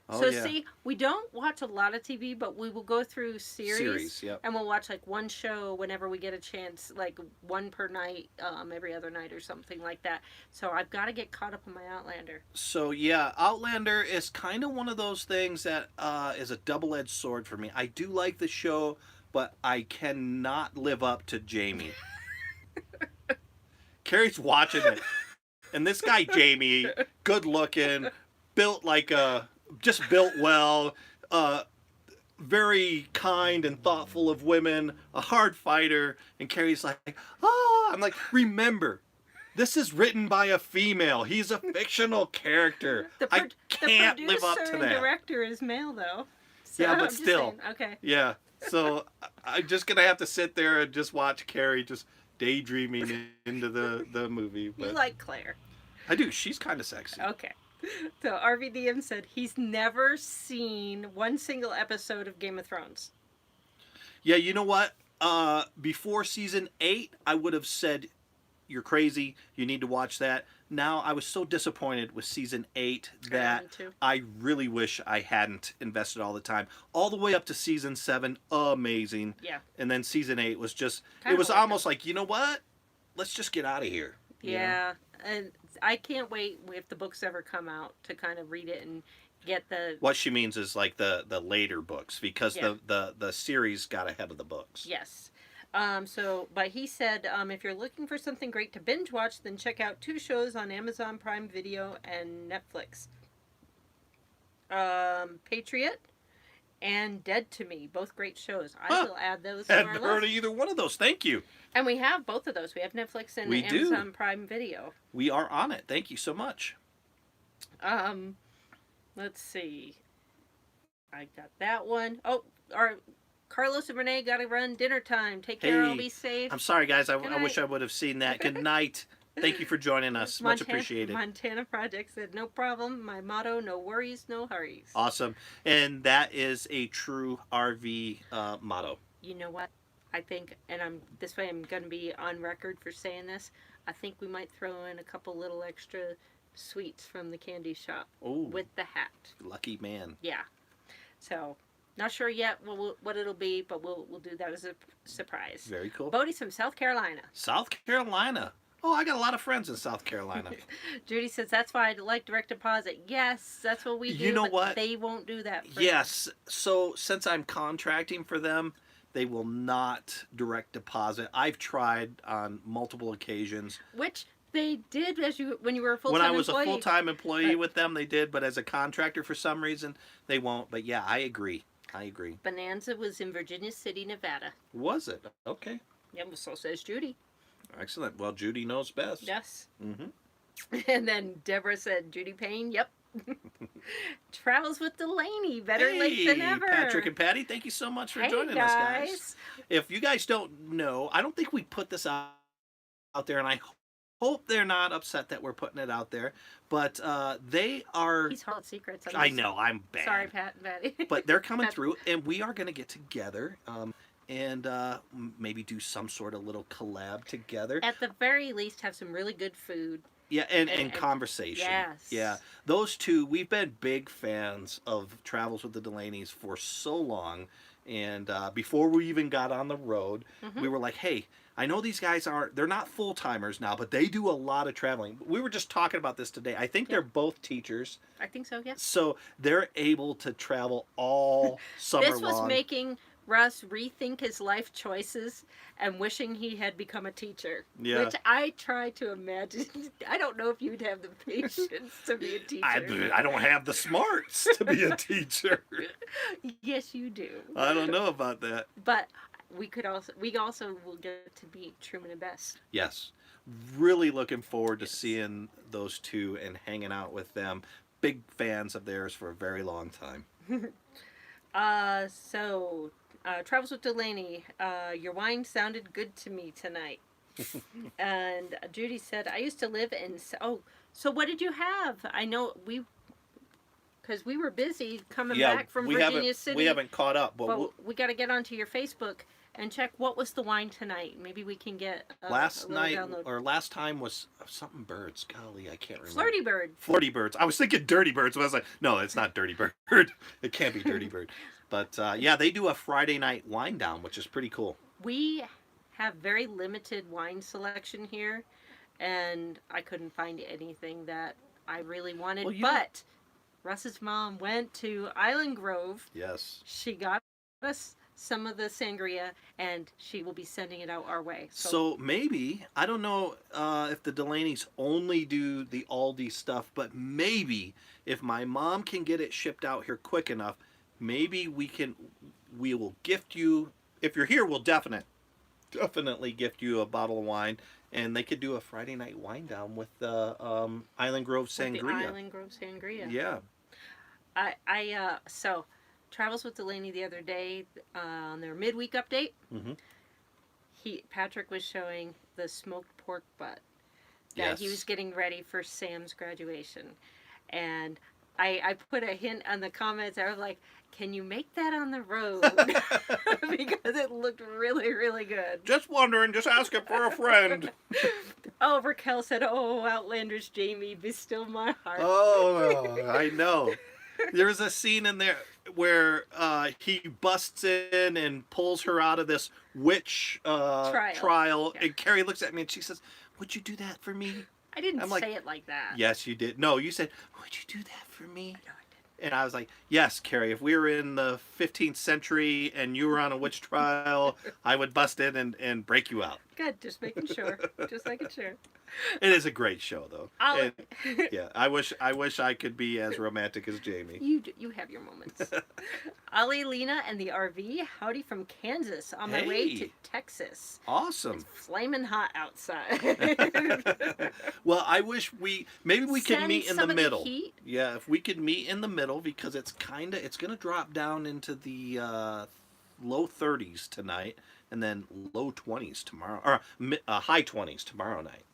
Oh, So yeah. see, we don't watch a lot of TV, but we will go through series Yep. and we'll watch like one show whenever we get a chance, like one per night, every other night or something like that. So I've got to get caught up on my Outlander. So yeah, Outlander is kind of one of those things that is a double-edged sword for me. I do like the show, but I cannot live up to Jamie. Carrie's watching it, and this guy Jamie, good looking, built like just built well, very kind and thoughtful of women, a hard fighter, and Carrie's like, oh, I'm like, remember, this is written by a female. He's a fictional character. I can't live up to The producer and that. director is male, though. So Yeah, but I'm just still. saying, okay. Yeah, so I'm just gonna have to sit there and just watch Carrie just daydreaming into the movie. But You like Claire. I do. She's kind of sexy. Okay. So RVDM said he's never seen one single episode of Game of Thrones. Yeah, you know what? Before season 8, I would have said, you're crazy. You need to watch that. Now, I was so disappointed with season 8 that I really wish I hadn't invested all the time. All the way up to season 7, amazing. Yeah. And then season 8 was just, Kinda it was like almost like, you know what? Let's just get out of here. you know? Yeah. And I can't wait if the books ever come out to kind of read it and get the... What she means is like the later books, because Yeah. the series got ahead of the books. Yes. But he said, if you're looking for something great to binge watch, then check out 2 shows on Amazon Prime Video and Netflix. Patriot and Dead to Me, both great shows. I will add those to our Hadn't heard of list. either one of those. Thank you. And we have both of those. We have Netflix and We do. Amazon Prime Video. We are on it. Thank you so much. Let's see. I got that one. Oh, our Carlos and Renee got to run dinner time. Take care. I'll Hey, be safe. I'm sorry, guys. I Good wish I night. would have seen that. Good night. Thank you for joining us. Much appreciated. Montana Project said, no problem. My motto, no worries, no hurries. Awesome. And that is a true RV motto. You know what? I think, and this way I'm going to be on record for saying this, I think we might throw in a couple little extra sweets from the candy shop Oh, with the hat. lucky man. Yeah. So, not sure yet what it'll be, but we'll do that as a surprise. Very cool. Bodie's from South Carolina. South Carolina. Oh, I got a lot of friends in South Carolina. Judy says, that's why I like direct deposit. Yes, that's what we do. You know but what? They won't do that for Yes. So since I'm contracting for them, they will not direct deposit. I've tried on multiple occasions. Which they did when you were a full-time When I was employee. a full-time employee But- with them, they did, but as a contractor, for some reason, they won't. But yeah, I agree. I agree. Bonanza was in Virginia City, Nevada. Was it? Okay. Yeah, well, so says Judy. Excellent. Well, Judy knows best. Yes. Mm-hmm. And then Deborah said, Judy Payne, yep. Travels with Delaney, better late than ever. Patrick and Patty, thank you so much for joining us, guys. If you guys don't know, I don't think we put this out there, and I hope they're not upset that we're putting it out there, but they are... He's hard secrets. I know, I'm bad. Sorry, Pat and Patty. But they're coming through, and we are going to get together and maybe do some sort of little collab together. At the very least, have some really good food. Yeah, and conversation. Yes. Yeah. Those two, we've been big fans of Travels with the Delaneys for so long. And before we even got on the road, we were like, hey, I know these guys they're not full-timers now, but they do a lot of traveling. We were just talking about this today. I think they're both teachers. I think so, yes. So they're able to travel all summer long. This was making Russ rethink his life choices and wishing he had become a teacher. Yeah. Which I try to imagine. I don't know if you'd have the patience to be a teacher. I don't have the smarts to be a teacher. Yes, you do. I don't know about that. But we also will get to meet Truman and Bess. Yes. Really looking forward to seeing those two and hanging out with them. Big fans of theirs for a very long time. Travels with Delaney, your wine sounded good to me tonight. And Judy said, I used to live in... Oh, so what did you have? I know because we were busy coming back from Virginia City. We haven't caught up. But we got to get onto your Facebook and check what was the wine tonight. Maybe we can get last a little night download. or last time was something birds. Golly, I can't remember. Flirty Bird. Flirty Birds. I was thinking Dirty Birds, but I was like, no, it's not Dirty Bird. It can't be Dirty Bird. But yeah, they do a Friday night wine down, which is pretty cool. We have very limited wine selection here, and I couldn't find anything that I really wanted. Well, but Russ's mom went to Island Grove. Yes. She got us some of the sangria, and she will be sending it out our way. So maybe, I don't know if the Delaneys only do the Aldi stuff, but maybe if my mom can get it shipped out here quick enough, maybe we will gift you, if you're here, we'll definitely gift you a bottle of wine, and they could do a Friday night wine down with the Island Grove Sangria. With the Island Grove Sangria. Yeah. So Travels with Delaney the other day on their midweek update. Patrick was showing the smoked pork butt that he was getting ready for Sam's graduation, and I put a hint on the comments. I was like, can you make that on the road? Because it looked really, really good. Just wondering, just asking for a friend. Oh, Raquel said, oh, Outlander's Jamie, be still my heart. Oh, I know. There was a scene in there where he busts in and pulls her out of this witch trial. Yeah. And Carrie looks at me and she says, would you do that for me? I didn't say it like that. Yes, you did. No, you said, would you do that for me? No, I didn't. And I was like, yes, Carrie, if we were in the 15th century and you were on a witch trial, I would bust in and break you out. Good, just making sure. Just making sure. It is a great show, though. Yeah, I wish I could be as romantic as Jamie. You have your moments. Ollie, Lena, and the RV. Howdy from Kansas on my way to Texas. Awesome. It's flaming hot outside. Well, I wish maybe we could meet in the middle. Heat. Yeah, if we could meet in the middle, because it's gonna drop down into the low 30s tonight, and then low 20s tomorrow, or high 20s tomorrow night.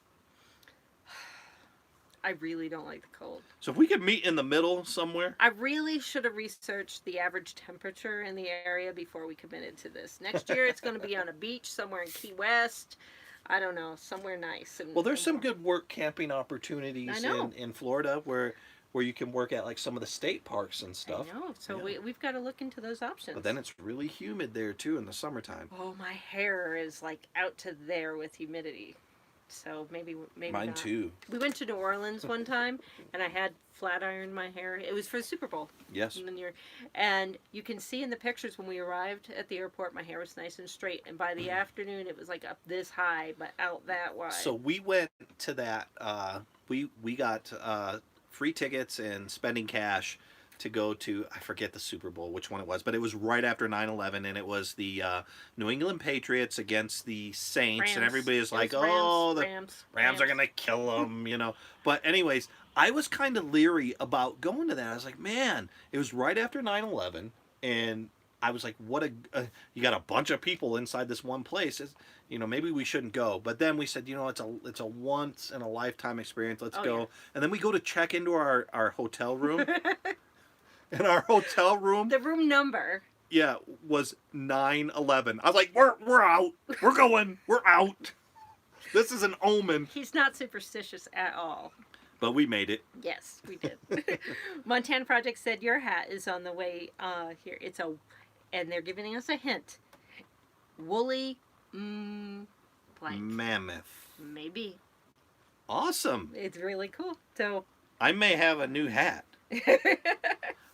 I really don't like the cold. So if we could meet in the middle somewhere. I really should have researched the average temperature in the area before we committed to this. Next year it's going to be on a beach somewhere in Key West. I don't know, somewhere nice. Well, there's some good work camping opportunities in Florida where you can work at like some of the state parks and stuff. I know, so we've got to look into those options. But then it's really humid there too in the summertime. Oh, my hair is like out to there with humidity. so maybe Mine not. too. We went to New Orleans one time, and I had flat ironed my hair. It was for the Super Bowl. Yes. And you can see in the pictures when we arrived at the airport, my hair was nice and straight, and by the afternoon, it was like up this high, but out that wide. So we went to that. We got free tickets and spending cash to go to, I forget the Super Bowl, which one it was, but it was right after 9/11, and it was the New England Patriots against the Saints, Rams. and everybody was like, Rams, oh, the Rams Rams are going to kill them, you know. But anyways, I was kind of leery about going to that. I was like, man, it was right after 9/11, and I was like, what you got a bunch of people inside this one place. You know, maybe we shouldn't go. But then we said, you know, it's a once in a lifetime experience. Let's go. Yeah. And then we go to check into our hotel room. And our hotel room, the room number, yeah, was 911. I was like, we're out. We're going. We're out. This is an omen. He's not superstitious at all. But we made it. Yes, we did. Montana Project said your hat is on the way here. And they're giving us a hint. Woolly, blank. Mammoth. Maybe. Awesome. It's really cool. So I may have a new hat.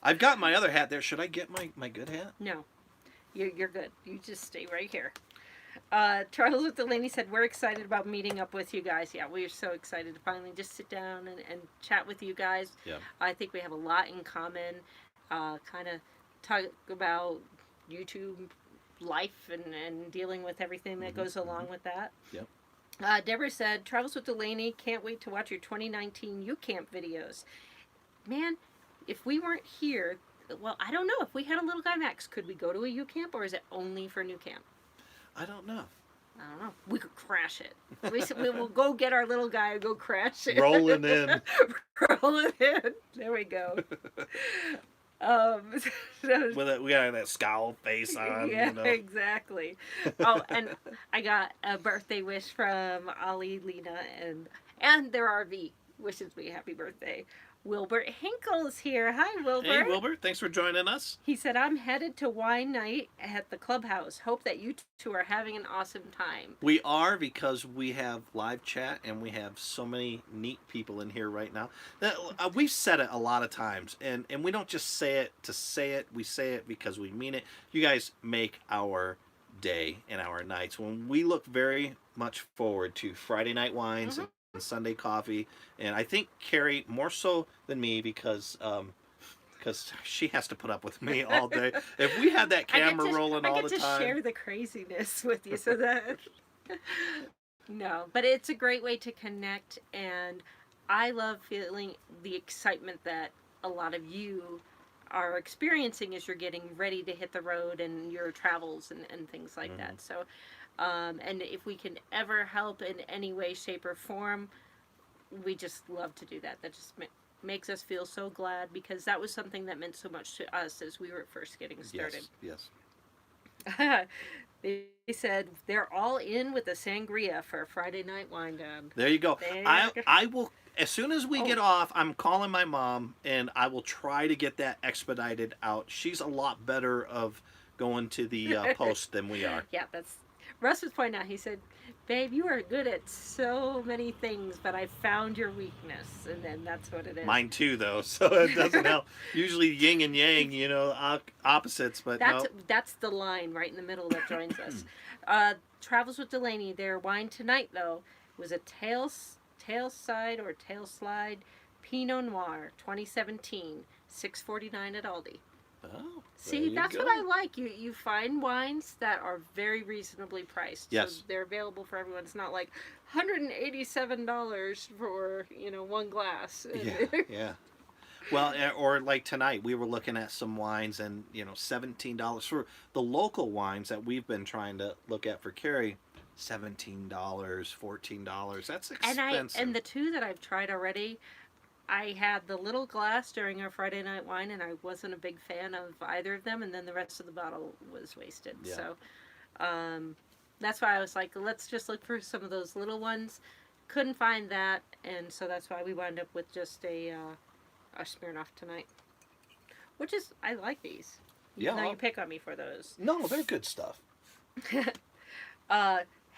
I've got my other hat there. Should I get my good hat? No, you're good. You just stay right here. Charles with Delaney said, we're excited about meeting up with you guys. Yeah, we are so excited to finally just sit down and chat with you guys. Yeah. I think we have a lot in common. Kind of talk about YouTube life and dealing with everything that goes along with that. Yep. Deborah said, Travels with Delaney, can't wait to watch your 2019 U Camp videos. Man, if we weren't here, well, I don't know. If we had a little guy Max, could we go to a U Camp, or is it only for new camp? I don't know. I don't know. We could crash it. We will go get our little guy and go crash it. Rolling in. Rolling in. There we go. We got that scowl face on. Yeah, you know. exactly. Oh, and I got a birthday wish from Ali, Lena, and their RV wishes me happy birthday. Wilbert Hinkle's here. Hi, Wilbert. Hey, Wilbert. Thanks for joining us. He said, I'm headed to wine night at the clubhouse. Hope that you two are having an awesome time. We are, because we have live chat and we have so many neat people in here right now. We've said it a lot of times, and we don't just say it to say it. We say it because we mean it. You guys make our day and our nights. When we look very much forward to Friday night wines and Sunday coffee, and I think Carrie more so than me because she has to put up with me all day. If we had that camera rolling all the time, I get to share the craziness with you, so that no, but it's a great way to connect, and I love feeling the excitement that a lot of you are experiencing as you're getting ready to hit the road and your travels and things like that. So. And if we can ever help in any way, shape, or form, we just love to do that. That just makes us feel so glad, because that was something that meant so much to us as we were first getting started. Yes. They said they're all in with the sangria for Friday night wine down. There you go. I will, as soon as we get off, I'm calling my mom, and I will try to get that expedited out. She's a lot better of going to the post than we are. Yeah, that's... Russ was pointing out, he said, babe, you are good at so many things, but I found your weakness, and then that's what it is. Mine too, though, so it doesn't help. Usually yin and yang, you know, opposites, but that's the line right in the middle that joins us. Travels with Delaney, their wine tonight, though, was a tailslide Pinot Noir 2017, $6.49 at Aldi. Oh, see, that's what I like. You find wines that are very reasonably priced. Yes. So they're available for everyone. It's not like $187 for, one glass. Yeah. Well, or like tonight, we were looking at some wines, and $17 for the local wines that we've been trying to look at for Carrie. $17, $14. That's expensive. And the two that I've tried already, I had the little glass during our Friday night wine, and I wasn't a big fan of either of them, and then the rest of the bottle was wasted. Yeah. So that's why I was like, let's just look for some of those little ones. Couldn't find that, and so that's why we wound up with just a Smirnoff tonight. Which is, I like these. Even though you pick on me for those. No, they're good stuff.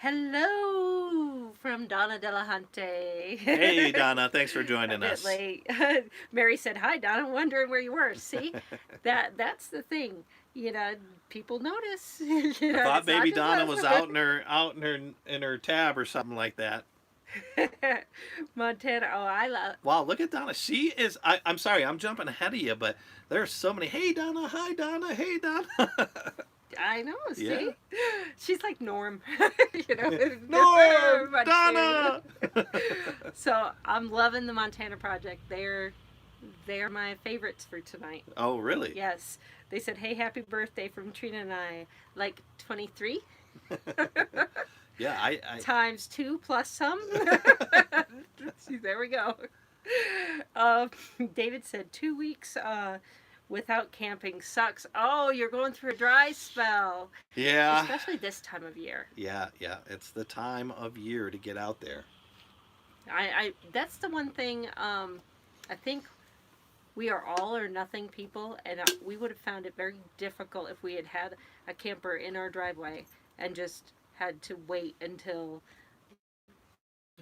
Hello from Donna Delahunty. Hey, Donna, thanks for A joining bit us. late. Mary said, "Hi, Donna. Wondering where you were." See, that's the thing. You know, people notice. You I know, thought it's not maybe just Donna us. was out in her tab or something like that. Montana. Oh, I love. Wow, look at Donna. She is. I'm sorry, I'm jumping ahead of you, but there's so many. Hey, Donna. Hi, Donna. Hey, Donna. I know. Yeah. See, she's like Norm. You know, Norm, Munchkin. Donna. So I'm loving the Montana project. They're my favorites for tonight. Oh, really? Yes. They said, "Hey, happy birthday from Trina and I." Like 23 Yeah, times 2 plus some. See, there we go. David said 2 weeks without camping sucks. Oh, you're going through a dry spell, Yeah. especially this time of year. Yeah, yeah. It's the time of year to get out there. I that's the one thing. I think we are all or nothing people, and we would have found it very difficult if we had had a camper in our driveway and just had to wait until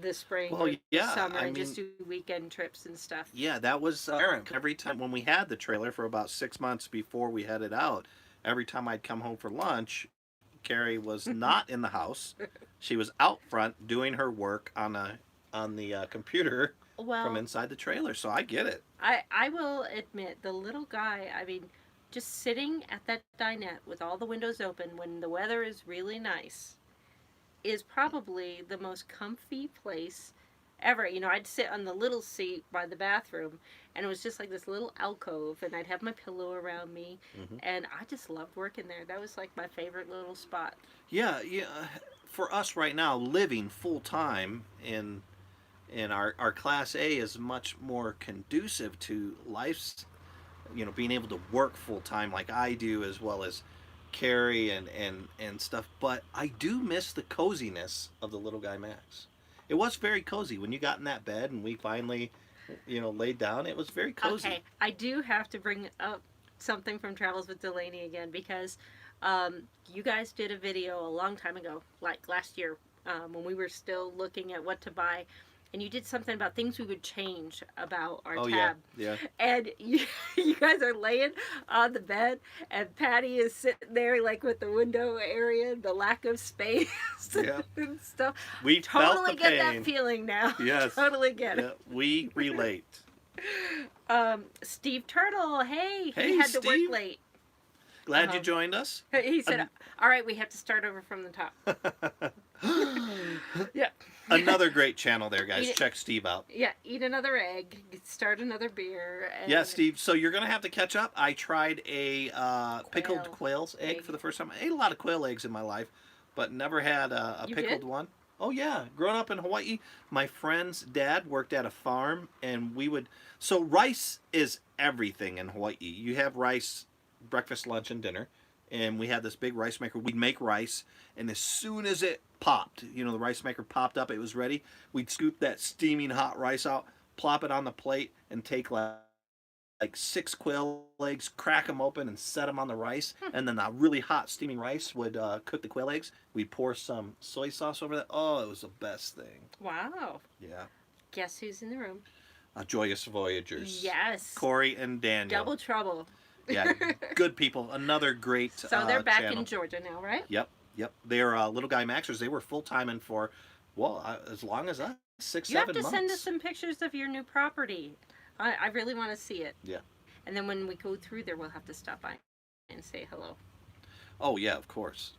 the spring Well, or yeah, summer I and just mean, do weekend trips and stuff. yeah, that was every time when we had the trailer for about 6 months before we headed out. Every time I'd come home for lunch, Carrie was not in the house. She was out front doing her work on the computer from Well, inside the trailer. So I get it. I will admit the little guy. I mean, just sitting at that dinette with all the windows open when the weather is really nice is probably the most comfy place ever. You know, I'd sit on the little seat by the bathroom, and it was just like this little alcove, and I'd have my pillow around me, Hmm. and I just loved working there. That was like my favorite little spot. Yeah, yeah. For us right now, living full time in our class A is much more conducive to life's, being able to work full time like I do, as well as Carrie and stuff. But I do miss the coziness of the little guy Max. It was very cozy when you got in that bed and we finally, laid down. It was very cozy. Okay, I do have to bring up something from Travels with Delaney again because you guys did a video a long time ago, like last year, when we were still looking at what to buy, and you did something about things we would change about our Oh yeah, tab. yeah, And you guys are laying on the bed, and Patty is sitting there like with the window area, the lack of space yeah. and stuff. We felt Totally the get that pain. feeling now. Yes. Totally get Yeah, we relate. it. Steve Turtle, hey, Hey, he had to Steve. work late. Glad you joined us. He said, "All right, we have to start over from the top." Yeah. Another great channel there, guys. Eat it. Check Steve out. Yeah, eat another egg, start another beer. And Yeah, Steve. So you're gonna have to catch up. I tried a pickled Quail quail's egg egg. for the first time. I ate a lot of quail eggs in my life, but never had a You pickled did? one. Oh yeah, growing up in Hawaii, my friend's dad worked at a farm, and we would. So rice is everything in Hawaii. You have rice, breakfast, lunch, and dinner, and we had this big rice maker. We'd make rice, and as soon as it popped, the rice maker popped up, it was ready. We'd scoop that steaming hot rice out, plop it on the plate, and take like 6 quail eggs, crack them open, and set them on the rice. And then the really hot steaming rice would cook the quail eggs. We'd pour some soy sauce over that. Oh, it was the best thing. Wow. Yeah. Guess who's in the room? Joyous Voyagers. Yes. Corey and Daniel. Double trouble. Yeah, good people. Another great So they're back channel. in Georgia now, right? Yep, yep. They're Little Guy Maxers. They were full-timing for, as long as us, 6, You have 7 to months. send us some pictures of your new property. I really want to see it. Yeah. And then when we go through there, we'll have to stop by and say hello. Oh, yeah, of course.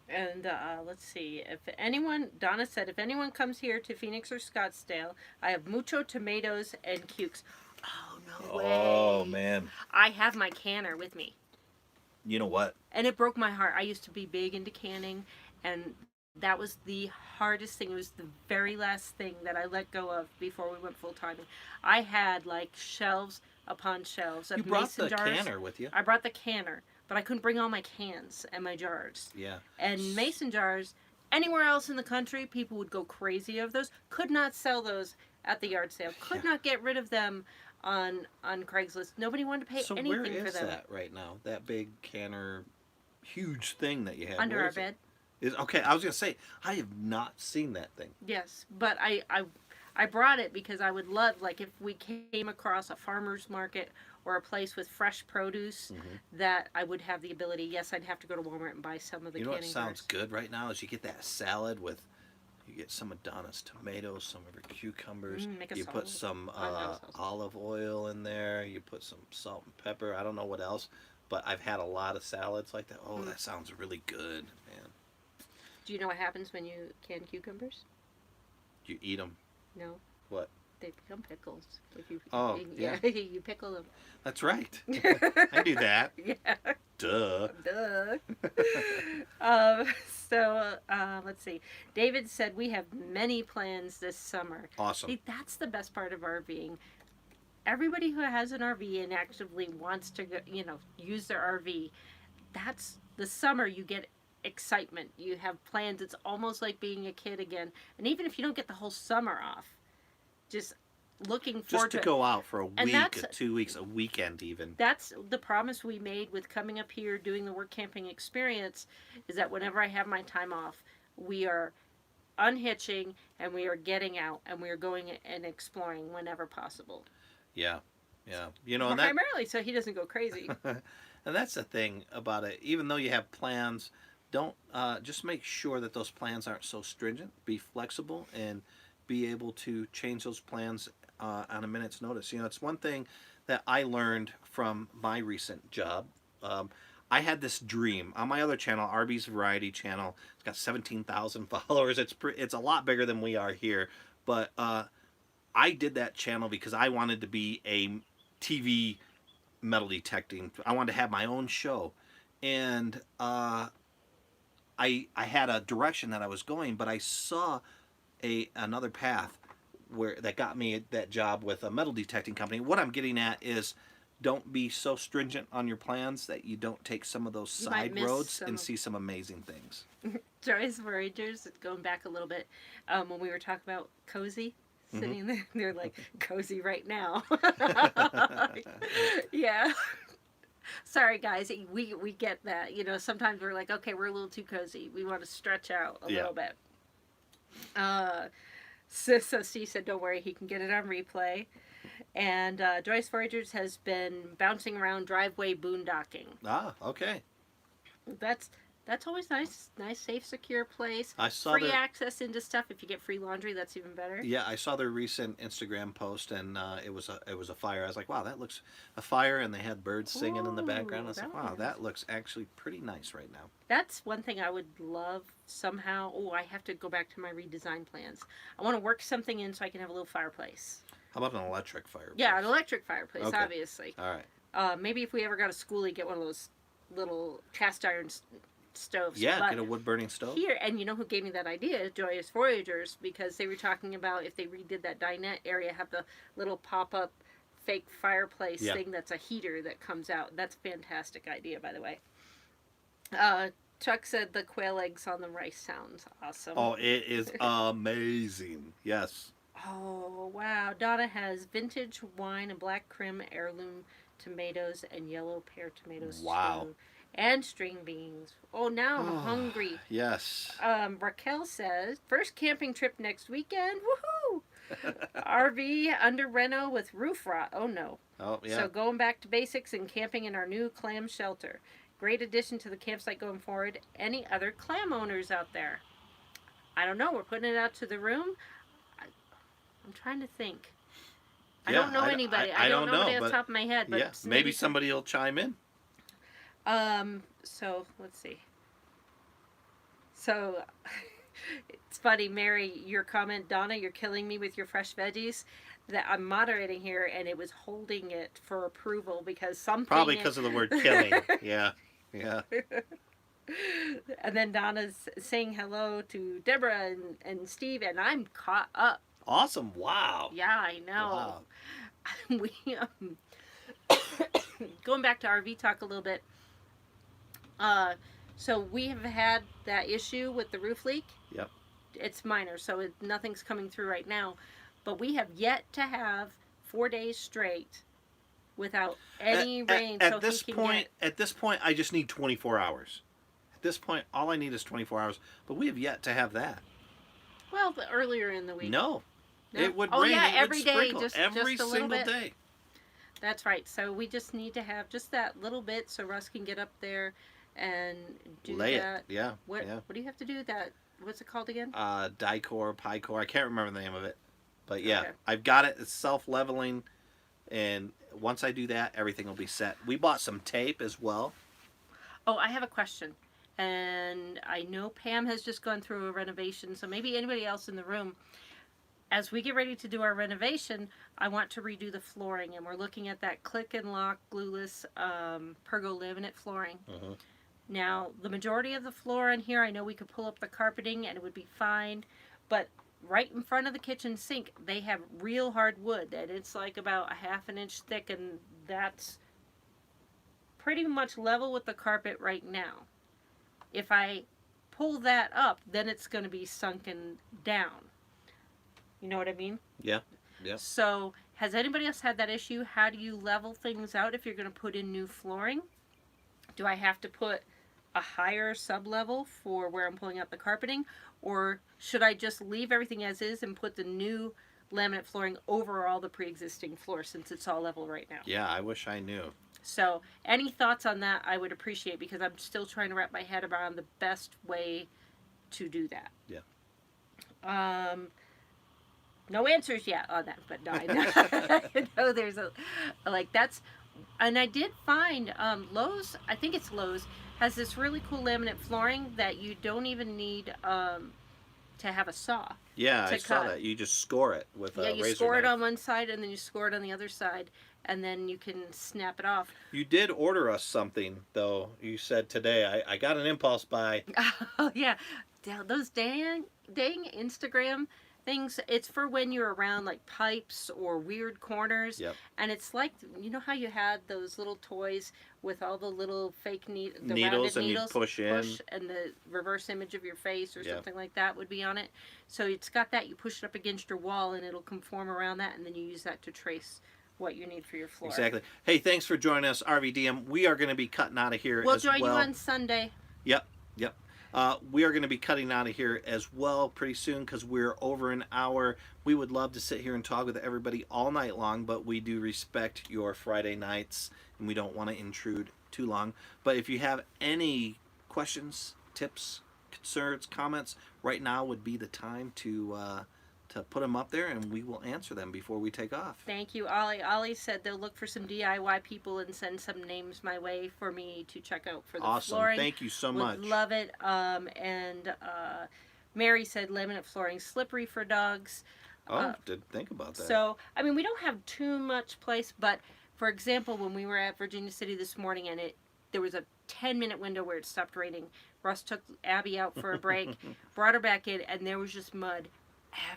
And let's see. If anyone, Donna said, if anyone comes here to Phoenix or Scottsdale, I have mucho tomatoes and cukes. Oh, no way. Oh, man. I have my canner with me. You know what? And it broke my heart. I used to be big into canning, and that was the hardest thing. It was the very last thing that I let go of before we went full timing. I had like shelves upon shelves of You brought mason the jars. canner with you. I brought the canner, but I couldn't bring all my cans and my jars. Yeah. And mason jars, anywhere else in the country, people would go crazy of those. Could not sell those at the yard sale. Could not get rid of them on Craigslist. Nobody wanted to pay So anything where for is them. that right now? That big canner, huge thing that you have. Under Where our is it? bed. Is okay. I was gonna say I have not seen that thing. Yes, but I brought it because I would love, like, if we came across a farmer's market or a place with fresh produce, Hmm. that I would have the ability. Yes, I'd have to go to Walmart and buy some of the You know what canning sounds bars. good right now is you get that salad with, you get some of Donna's tomatoes, some of her cucumbers. Make a You put salad. some I love salsa. olive oil in there. You put some salt and pepper. I don't know what else, but I've had a lot of salads like that. Oh, Mm. that sounds really good, man. Do you know what happens when you can cucumbers? You eat them. No. What? They become pickles. If you, Oh, yeah. you pickle them. That's right. I do that. Yeah. Duh. Duh. um, let's see. David said we have many plans this summer. Awesome. See, that's the best part of RVing. Everybody who has an RV and actively wants to go, use their RV, that's the summer. You get excitement. You have plans. It's almost like being a kid again. And even if you don't get the whole summer off, just looking forward Just to to go out for a And week, that's- 2 weeks, a weekend even. that's the promise we made with coming up here doing the work camping experience, is that whenever I have my time off, we are unhitching and we are getting out and we are going and exploring whenever possible. Yeah. Yeah. You know, Well, and that primarily so he doesn't go crazy. and that's the thing about it. Even though you have plans, don't just make sure that those plans aren't so stringent. Be flexible and be able to change those plans on a minute's notice. You know, it's one thing that I learned from my recent job. I had this dream on my other channel, RB's Variety Channel. It's got 17,000 followers. It's a lot bigger than we are here, but I did that channel because I wanted to be a TV metal detecting. I wanted to have my own show, and I had a direction that I was going, but I saw another path where that got me that job with a metal detecting company. What I'm getting at is, don't be so stringent on your plans that you don't take some of those You might side miss roads some and of- see some amazing things. Joyce Voyagers, going back a little bit, when we were talking about cozy, sitting there, they're like, cozy right now. Yeah. Sorry, guys. We get that. Sometimes we're like, okay, we're a little too cozy. We want to stretch out a Yeah. little bit. So Steve said, don't worry, he can get it on replay. And Joyce Voyagers has been bouncing around driveway boondocking. Ah, okay. That's always nice, safe, secure place. I saw Free their access into stuff. If you get free laundry, that's even better. yeah, I saw their recent Instagram post, and it was a fire. I was like, wow, that looks a fire, and they had birds singing in the background. I was Ooh, like, that wow, was- that looks actually pretty nice right now. That's one thing I would love somehow. Oh, I have to go back to my redesign plans. I want to work something in so I can have a little fireplace. How about an electric fireplace? Yeah, an electric fireplace, Okay. obviously. All right. Maybe if we ever got a schoolie, get one of those little cast iron stoves. Yeah, But get a wood burning stove. here, and you know who gave me that idea? Joyous Voyagers, because they were talking about if they redid that dinette area, have the little pop-up fake fireplace Yeah. thing that's a heater that comes out. That's a fantastic idea, by the way. Chuck said the quail eggs on the rice sounds awesome. Oh, it is amazing. Yes. Oh, wow. Donna has vintage wine and black Krim heirloom tomatoes and yellow pear tomatoes. Wow. Too. And string beans. Oh, now I'm hungry. Yes. Raquel says, first camping trip next weekend. Woohoo! RV under reno with roof rot. Oh, no. Oh, yeah. So going back to basics and camping in our new clam shelter. Great addition to the campsite going forward. Any other clam owners out there? I don't know. We're putting it out to the room. I'm trying to think. I Yeah, don't know anybody. I don't know anybody off but- the top of my head. But yeah, maybe somebody will chime in. So let's see. So it's funny, Mary, your comment, Donna, you're killing me with your fresh veggies. That I'm moderating here, and it was holding it for approval because something. Probably because of the word killing. Yeah. Yeah. And then Donna's saying hello to Deborah and Steve, and I'm caught up. Awesome. Wow. Yeah, I know. Wow. We going back to RV talk a little bit. So we have had that issue with the roof leak. Yep. It's minor, so nothing's coming through right now. But we have yet to have 4 days straight without any rain. At so this he can point, I just need 24 hours. this point, all I need is 24 hours. But we have yet to have that. Well, but earlier in the week. No. No? It would Oh, rain. yeah, It every would day, sprinkle just every a little single bit. day. That's right. So we just need to have just that little bit so Russ can get up there and do Lay that. it. Yeah. What Yeah. What do you have to do? That what's it called again? Dicor, Picor. I can't remember the name of it. But yeah, Okay. I've got it. It's self-leveling. And once I do that, everything will be set. We bought some tape as well. Oh, I have a question. And I know Pam has just gone through a renovation, so maybe anybody else in the room. As we get ready to do our renovation, I want to redo the flooring, and we're looking at that click and lock glueless pergo laminate flooring. Mhm. Now, the majority of the floor in here, I know we could pull up the carpeting and it would be fine, but right in front of the kitchen sink, they have real hard wood, and it's like about a half an inch thick, and that's pretty much level with the carpet right now. If I pull that up, then it's going to be sunken down. You know what I mean? Yeah. Yeah. So, has anybody else had that issue? How do you level things out if you're going to put in new flooring? Do I have to put a higher sub-level for where I'm pulling out the carpeting? Or should I just leave everything as is and put the new laminate flooring over all the pre-existing floor since it's all level right now? Yeah, I wish I knew. So, any thoughts on that I would appreciate, because I'm still trying to wrap my head around the best way to do that. Yeah. No answers yet on that, but no, I know, I know there's that's, and I did find Lowe's, I think it's Lowe's, has this really cool laminate flooring that you don't even need to have a saw. Yeah, To I saw cut. that. You just score it with Yeah, a you razor score it knife. on one side and then you score it on the other side, and then you can snap it off. You did order us something, though. You said today. I got an impulse buy. Oh yeah, those dang Instagram things. It's for when you're around like pipes or weird corners. Yep. And it's like, you know how you had those little toys with all the little fake Needles, rounded and you needles, push in. and the reverse image of your face or Yep. something like that would be on it. So it's got that. You push it up against your wall and it'll conform around that, and then you use that to trace what you need for your floor. Exactly. Hey, thanks for joining us, RVDM. We are going to be cutting out of here We'll as join well. you on Sunday. Yep. We are going to be cutting out of here as well pretty soon because we're over an hour. We would love to sit here and talk with everybody all night long, but we do respect your Friday nights and we don't want to intrude too long. But if you have any questions, tips, concerns, comments, right now would be the time to put them up there, and we will answer them before we take off. Thank you, Ollie. Ollie said they'll look for some DIY people and send some names my way for me to check out for the Awesome. flooring. Thank you so Would much. love it. And Mary said laminate flooring slippery for dogs. Oh, didn't think about that. So, I mean, we don't have too much place, but for example, when we were at Virginia City this morning and there was a 10-minute window where it stopped raining, Russ took Abby out for a break, brought her back in, and there was just mud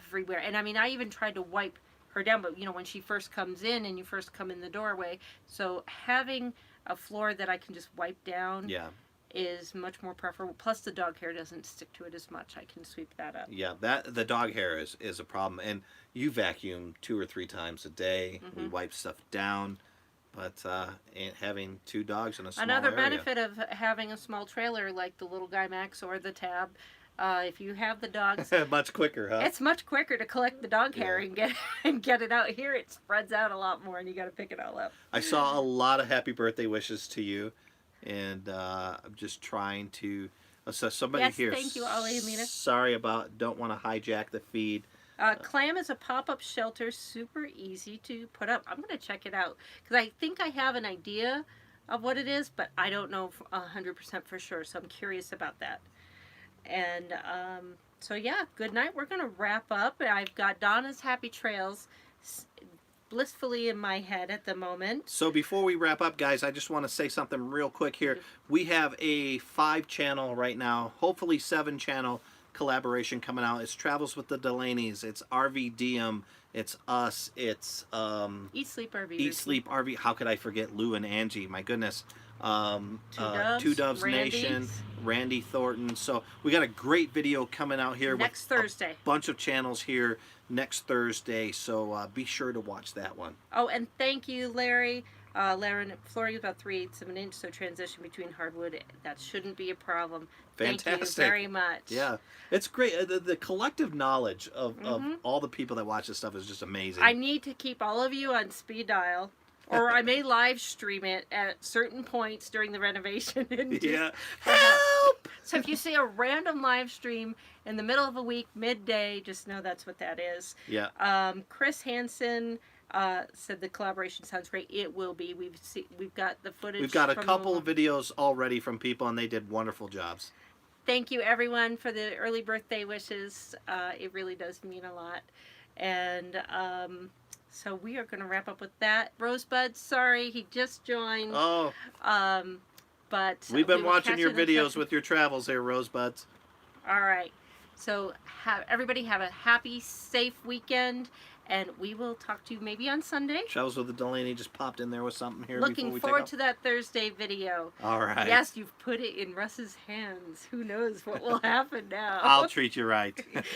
everywhere. And I mean, I even tried to wipe her down, but when she first comes in and you first come in the doorway, so having a floor that I can just wipe down Yeah. is much more preferable. Plus the dog hair doesn't stick to it as much. I can sweep that up. Yeah, the dog hair is a problem, and you vacuum 2 or 3 times a day. Mm-hmm. We wipe stuff down, but and having 2 dogs in a small Another area. benefit of having a small trailer like the Little Guy Max or the Tab, if you have the dogs, Much quicker, huh? it's much quicker to collect the dog hair Yeah. and get it out. Here it spreads out a lot more, and you got to pick it all up. I saw a lot of happy birthday wishes to you, and I'm just trying to. So somebody Yes, here. thank you, Ollie and Lena. Sorry about. Don't want to hijack the feed. Clam is a pop-up shelter, super easy to put up. I'm going to check it out because I think I have an idea of what it is, but I don't know 100% for sure, so I'm curious about that. And so yeah, good night. We're going to wrap up. I've got Donna's Happy Trails blissfully in my head at the moment. So before we wrap up, guys, I just want to say something real quick here. We have a 5-channel right now, hopefully 7-channel collaboration coming out. It's Travels with the Delaney's. It's RVDM. It's us. It's Eat, Sleep, RV. Eat, Sleep, RV. How could I forget Lou and Angie? My goodness. Two Doves, Nation, Randy's. Randy Thornton. So we got a great video coming out here. Next with Thursday. A bunch of channels here next Thursday. So be sure to watch that one. Oh, and thank you, Larry. Flooring is about 3/8 of an inch, so transition between hardwood, that shouldn't be a problem. Fantastic. Thank you very much. Yeah, it's great. The collective knowledge of Mm-hmm. all the people that watch this stuff is just amazing. I need to keep all of you on speed dial, or I may live stream it at certain points during the renovation. And just, yeah. Help! So if you see a random live stream in the middle of a week, midday, just know that's what that is. Yeah. Chris Hansen said the collaboration sounds great. It will be. We've got the footage. We've got a from couple of videos already from people, and they did wonderful jobs. Thank you, everyone, for the early birthday wishes. It really does mean a lot. And so we are going to wrap up with that. Rosebud, sorry, he just joined. Oh. But We've been we will watching catch your you in the videos second- with your travels here, Rosebuds. All right. So everybody have a happy, safe weekend. And we will talk to you maybe on Sunday. Travels with the Delaney just popped in there with something here. Looking before we forward take to that Thursday video. All right. Yes, you've put it in Russ's hands. Who knows what will happen now? I'll treat you right.